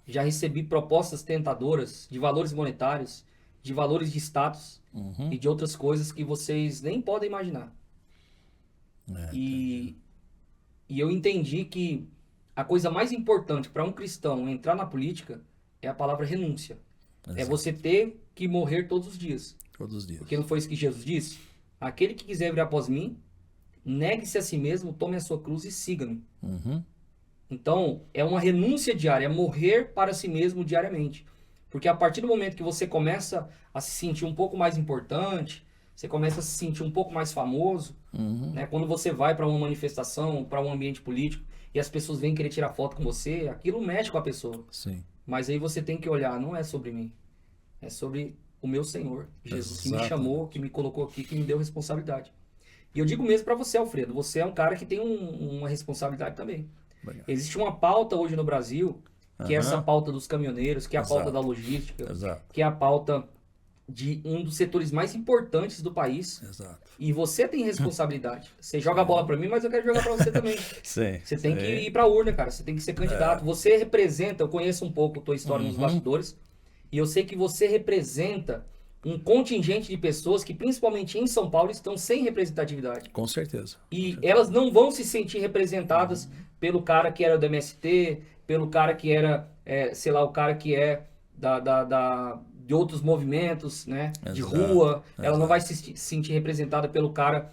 já recebi propostas tentadoras de valores monetários, de valores de status e de outras coisas que vocês nem podem imaginar. E eu entendi que a coisa mais importante para um cristão entrar na política é a palavra renúncia. Exato. É você ter que morrer todos os dias. Todos os dias. Porque não foi isso que Jesus disse? Aquele que quiser vir após mim, negue-se a si mesmo, tome a sua cruz e siga-me. Então, é uma renúncia diária, é morrer para si mesmo diariamente. Porque a partir do momento que você começa a se sentir um pouco mais importante, você começa a se sentir um pouco mais famoso, né? Quando você vai para uma manifestação, para um ambiente político, e as pessoas vêm querer tirar foto com você, aquilo mexe com a pessoa. Sim. Mas aí você tem que olhar, não é sobre mim, é sobre o meu Senhor, Jesus, que me chamou, que me colocou aqui, que me deu responsabilidade. E eu digo mesmo para você, Alfredo, você é um cara que tem uma responsabilidade também. Obrigado. Existe uma pauta hoje no Brasil, que é essa pauta dos caminhoneiros, que é a pauta da logística, que é a pauta de um dos setores mais importantes do país. Exato. E você tem responsabilidade. Você joga a bola para mim, mas eu quero jogar para você também. Sim. Você tem que ir para a urna, cara. Você tem que ser candidato. Você representa, eu conheço um pouco a tua história nos bastidores, e eu sei que você representa um contingente de pessoas que, principalmente em São Paulo, estão sem representatividade. Com certeza. E elas não vão se sentir representadas pelo cara que era do MST, pelo cara que era, sei lá, o cara que é de outros movimentos, né? De rua. Ela não vai se sentir representada pelo cara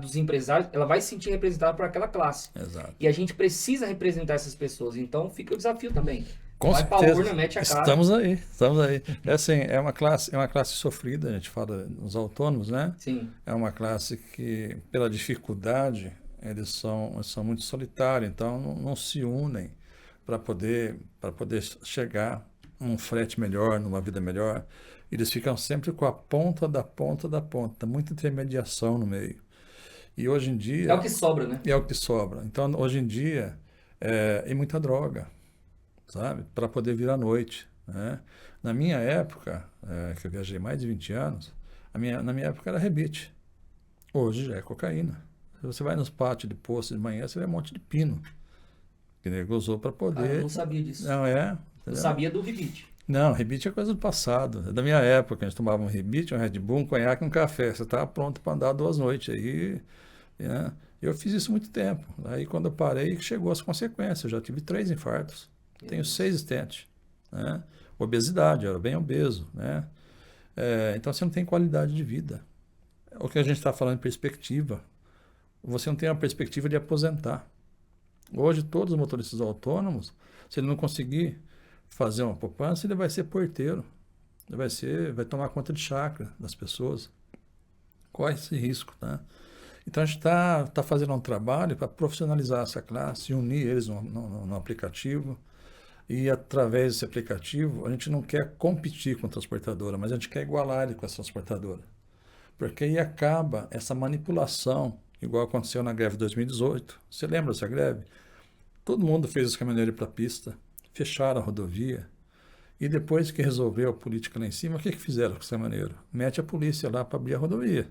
dos empresários, ela vai se sentir representada por aquela classe. Exato. E a gente precisa representar essas pessoas. Então fica o desafio também. Com vai certeza. pra urna, mete a cara. Estamos aí. É assim, é uma classe sofrida, a gente fala nos autônomos, né? Sim. É uma classe que, pela dificuldade, eles são muito solitários, então não se unem para poder chegar num frete melhor, numa vida melhor. Eles ficam sempre com a ponta da ponta, muita intermediação no meio. E hoje em dia... É o que sobra, né? É o que sobra. Então, hoje em dia, é muita droga, sabe? Para poder vir à noite, né? Na minha época, que eu viajei mais de 20 anos, na minha época era rebite. Hoje já é cocaína. Se você vai nos pátios de posto de manhã, você vê um monte de pino que nego usou para poder... eu não sabia disso. Não é? Eu sabia do rebite. Não, rebite é coisa do passado. É da minha época. A gente tomava um rebite, um Red Bull, um conhaque e um café. Você estava pronto para andar 2 noites. Aí, né? Eu fiz isso muito tempo. Aí, quando eu parei, chegou as consequências. Eu já tive 3 infartos. Tenho 6 stents. Né? Obesidade, eu era bem obeso. Né? Então, você não tem qualidade de vida. O que a gente está falando em perspectiva. Você não tem uma perspectiva de aposentar. Hoje, todos os motoristas autônomos, se ele não conseguir fazer uma poupança, ele vai ser porteiro. Ele vai tomar conta de chácara das pessoas. Corre esse risco, né? Então, a gente está fazendo um trabalho para profissionalizar essa classe, unir eles no aplicativo. E, através desse aplicativo, a gente não quer competir com a transportadora, mas a gente quer igualar ele com a transportadora. Porque aí acaba essa manipulação, igual aconteceu na greve de 2018. Você lembra dessa greve? Todo mundo fez os caminhoneiros para a pista, fecharam a rodovia. E depois que resolveu a política lá em cima, o que fizeram com os caminhoneiros? Mete a polícia lá para abrir a rodovia.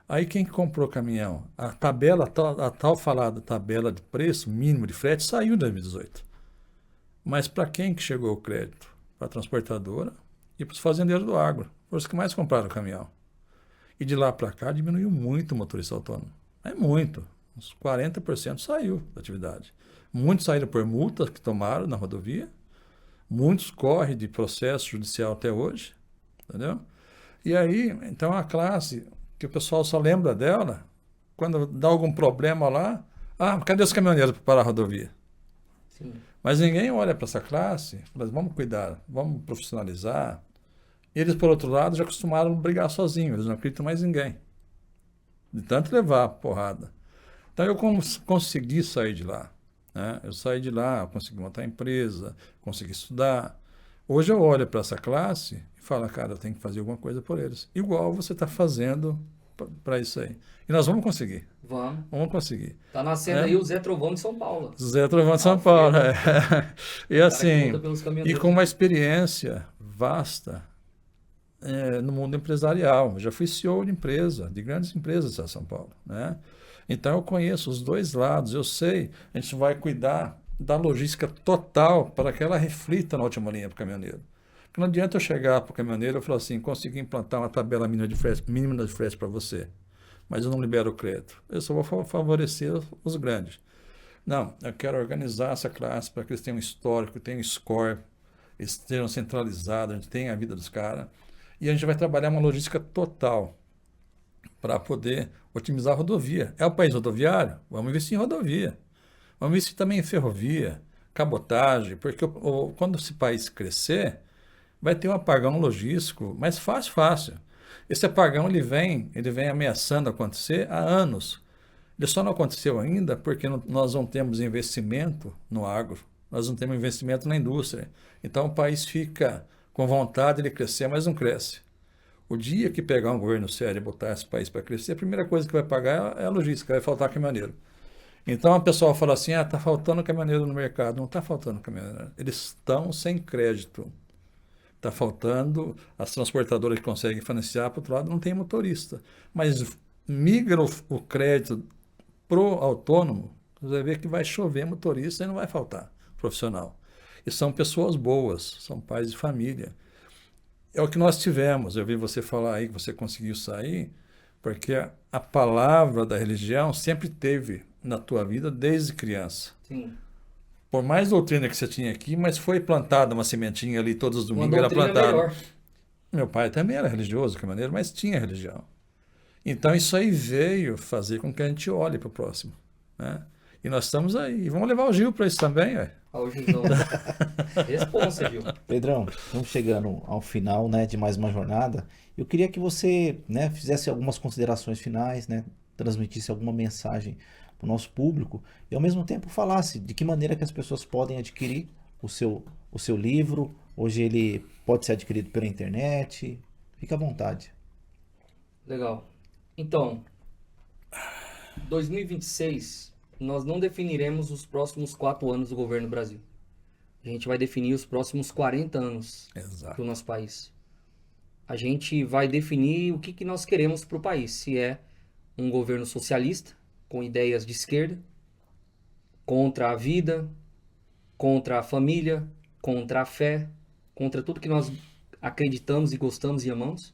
Aí quem que comprou o caminhão? A tabela, a tal falada tabela de preço mínimo de frete saiu em 2018. Mas para quem que chegou o crédito? Para a transportadora e para os fazendeiros do agro. Foram os que mais compraram o caminhão. E de lá para cá diminuiu muito o motorista autônomo. É muito. Uns 40% saiu da atividade. Muitos saíram por multas que tomaram na rodovia. Muitos correm de processo judicial até hoje. Entendeu? E aí, então a classe que o pessoal só lembra dela quando dá algum problema lá. Ah, cadê os caminhoneiros para parar a rodovia? Sim. Mas ninguém olha para essa classe, mas vamos cuidar, vamos profissionalizar. Eles, por outro lado, já acostumaram a brigar sozinhos, eles não acreditam mais em ninguém. De tanto levar porrada. Então eu consegui sair de lá. Né? Eu saí de lá, consegui montar a empresa, consegui estudar. Hoje eu olho para essa classe e falo, cara, eu tenho que fazer alguma coisa por eles. Igual você está fazendo para isso aí. E nós vamos conseguir. Vamos conseguir. Tá nascendo aí o Zé Trovão de São Paulo. Zé Trovão de São Paulo. E assim, e com uma experiência experiência vasta no mundo empresarial. Eu já fui CEO de empresa, de grandes empresas em São Paulo. Né? Então eu conheço os dois lados. Eu sei, a gente vai cuidar da logística total para que ela reflita na última linha para o caminhoneiro. Porque não adianta eu chegar para o caminhoneiro e falar assim, consegui implantar uma tabela mínima de frete para você, mas eu não libero o crédito. Eu só vou favorecer os grandes. Não, eu quero organizar essa classe para que eles tenham histórico, tenham score, eles estejam centralizados, a gente tenha a vida dos caras. E a gente vai trabalhar uma logística total para poder otimizar a rodovia. É o país rodoviário? Vamos investir em rodovia. Vamos investir também em ferrovia, cabotagem, porque quando esse país crescer, vai ter um apagão logístico, mas fácil. Esse apagão ele vem ameaçando acontecer há anos. Ele só não aconteceu ainda porque nós não temos investimento no agro, nós não temos investimento na indústria. Então o país fica com vontade de crescer, mas não cresce. O dia que pegar um governo sério e botar esse país para crescer, a primeira coisa que vai pagar é a logística, vai faltar caminhoneiro. Então a pessoa fala assim, está faltando caminhoneiro no mercado. Não está faltando caminhoneiro, eles estão sem crédito. Está faltando, as transportadoras que conseguem financiar, por outro lado, não tem motorista. Mas migra o crédito para o autônomo, você vai ver que vai chover motorista e não vai faltar profissional. E são pessoas boas, são pais de família. É o que nós tivemos. Eu vi você falar aí que você conseguiu sair, porque a palavra da religião sempre teve na tua vida desde criança. Sim. Por mais doutrina que você tinha aqui, mas foi plantada uma sementinha ali todos os domingos, era plantada. Melhor. Meu pai também era religioso, que maneira, mas tinha religião. Então isso aí veio fazer com que a gente olhe para o próximo. Né? E nós estamos aí. E vamos levar o Gil para isso também. Ué. Olha o Gilzão. Responsa, Gil. Pedrão, estamos chegando ao final, né, de mais uma jornada. Eu queria que você, né, fizesse algumas considerações finais, né, transmitisse alguma mensagem para o nosso público e ao mesmo tempo falasse de que maneira que as pessoas podem adquirir o seu livro. Hoje ele pode ser adquirido pela internet. Fique à vontade. Legal. Então, 2026, nós não definiremos os próximos 4 anos do governo do Brasil. A gente vai definir os próximos 40 anos do nosso país. A gente vai definir o que nós queremos para o país. Se é um governo socialista, com ideias de esquerda, contra a vida, contra a família, contra a fé, contra tudo que nós acreditamos e gostamos e amamos,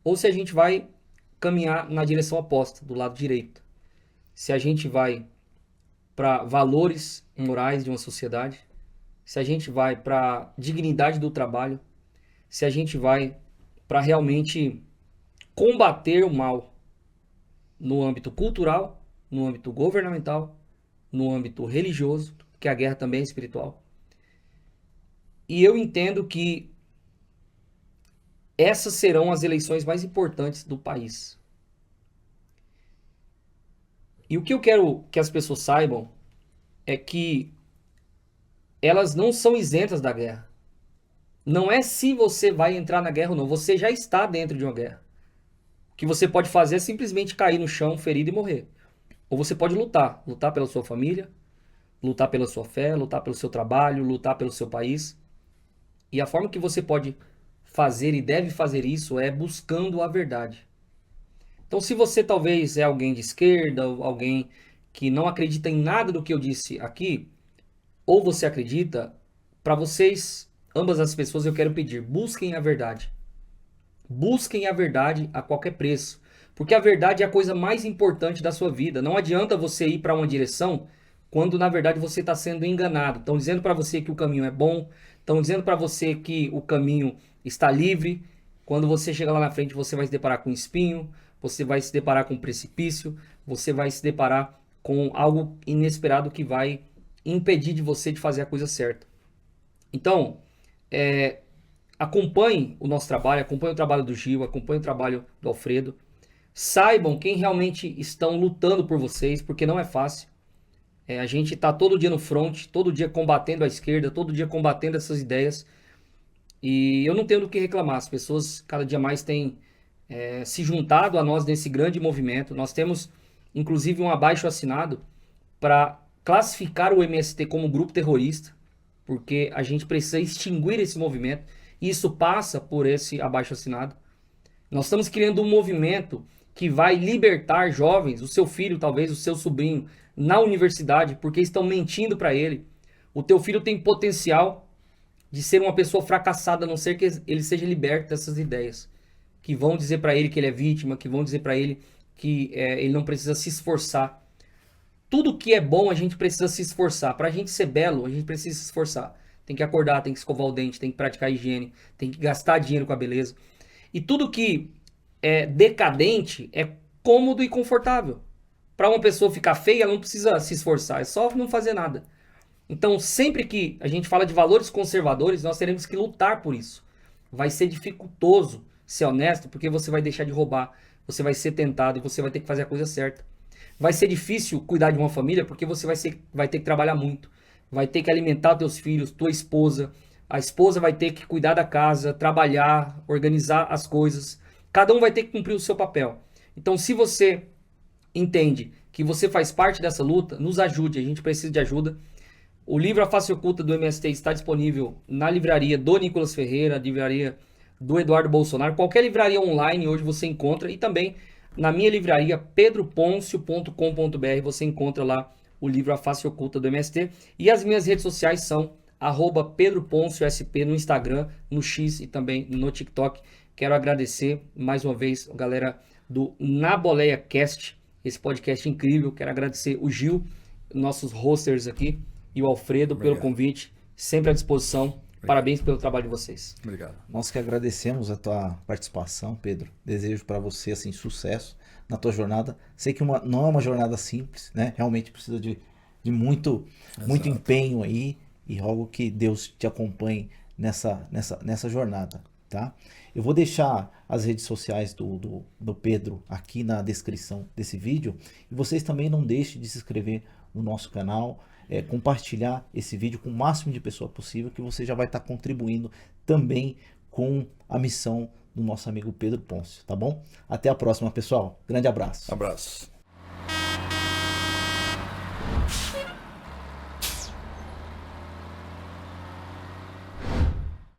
ou se a gente vai caminhar na direção oposta, do lado direito. Se a gente vai para valores morais de uma sociedade, se a gente vai para a dignidade do trabalho, se a gente vai para realmente combater o mal no âmbito cultural, no âmbito governamental, no âmbito religioso, que a guerra também é espiritual. E eu entendo que essas serão as eleições mais importantes do país. E o que eu quero que as pessoas saibam é que elas não são isentas da guerra. Não é se você vai entrar na guerra ou não, você já está dentro de uma guerra. O que você pode fazer é simplesmente cair no chão, ferido e morrer. Ou você pode lutar pela sua família, lutar pela sua fé, lutar pelo seu trabalho, lutar pelo seu país. E a forma que você pode fazer e deve fazer isso é buscando a verdade. Então, se você talvez é alguém de esquerda, ou alguém que não acredita em nada do que eu disse aqui, ou você acredita, para vocês, ambas as pessoas, eu quero pedir, busquem a verdade. Busquem a verdade a qualquer preço. Porque a verdade é a coisa mais importante da sua vida. Não adianta você ir para uma direção quando na verdade você está sendo enganado. Estão dizendo para você que o caminho é bom, estão dizendo para você que o caminho está livre. Quando você chega lá na frente, você vai se deparar com um espinho, você vai se deparar com um precipício, você vai se deparar com algo inesperado que vai impedir de você de fazer a coisa certa. Então, acompanhe o nosso trabalho, acompanhe o trabalho do Gil, acompanhe o trabalho do Alfredo. Saibam quem realmente estão lutando por vocês, porque não é fácil. A gente está todo dia no front, todo dia combatendo a esquerda, todo dia combatendo essas ideias. E eu não tenho do que reclamar. As pessoas cada dia mais têm se juntado a nós nesse grande movimento. Nós temos, inclusive, um abaixo-assinado para classificar o MST como grupo terrorista, porque a gente precisa extinguir esse movimento. E isso passa por esse abaixo-assinado. Nós estamos criando um movimento que vai libertar jovens, o seu filho, talvez, o seu sobrinho, na universidade, porque estão mentindo para ele. O teu filho tem potencial de ser uma pessoa fracassada, a não ser que ele seja liberto dessas ideias. Que vão dizer para ele que ele é vítima, que vão dizer para ele que ele não precisa se esforçar. Tudo que é bom, a gente precisa se esforçar. Para a gente ser belo, a gente precisa se esforçar. Tem que acordar, tem que escovar o dente, tem que praticar a higiene, tem que gastar dinheiro com a beleza. E tudo que é decadente é cômodo e confortável. Para uma pessoa ficar feia, ela não precisa se esforçar, é só não fazer nada. Então, sempre que a gente fala de valores conservadores, nós teremos que lutar por isso. Vai ser dificultoso ser honesto, porque você vai deixar de roubar, você vai ser tentado e você vai ter que fazer a coisa certa. Vai ser difícil cuidar de uma família, porque você vai ter que trabalhar muito. Vai ter que alimentar teus filhos, tua esposa. A esposa vai ter que cuidar da casa, trabalhar, organizar as coisas. Cada um vai ter que cumprir o seu papel. Então, se você entende que você faz parte dessa luta, nos ajude, a gente precisa de ajuda. O livro A Face Oculta do MST está disponível na livraria do Nicolas Ferreira, livraria do Eduardo Bolsonaro, qualquer livraria online hoje você encontra, e também na minha livraria pedroponcio.com.br você encontra lá o livro A Face Oculta do MST, e as minhas redes sociais são @pedroponciosp no Instagram, no X e também no TikTok. Quero agradecer mais uma vez a galera do Na Boleia Cast, esse podcast incrível. Quero agradecer o Gil, nossos hosters aqui, e o Alfredo pelo convite, sempre à disposição. Obrigado. Parabéns pelo trabalho de vocês. Obrigado. Nós que agradecemos a tua participação, Pedro. Desejo para você assim sucesso na tua jornada. Sei que não é uma jornada simples, né? Realmente precisa de muito empenho aí, e rogo que Deus te acompanhe nessa jornada, tá? Eu vou deixar as redes sociais do Pedro aqui na descrição desse vídeo, e vocês também não deixem de se inscrever no nosso canal, compartilhar esse vídeo com o máximo de pessoas possível, que você já vai estar contribuindo também com a missão do nosso amigo Pedro Poncio, tá bom? Até a próxima, pessoal. Grande abraço. Abraço.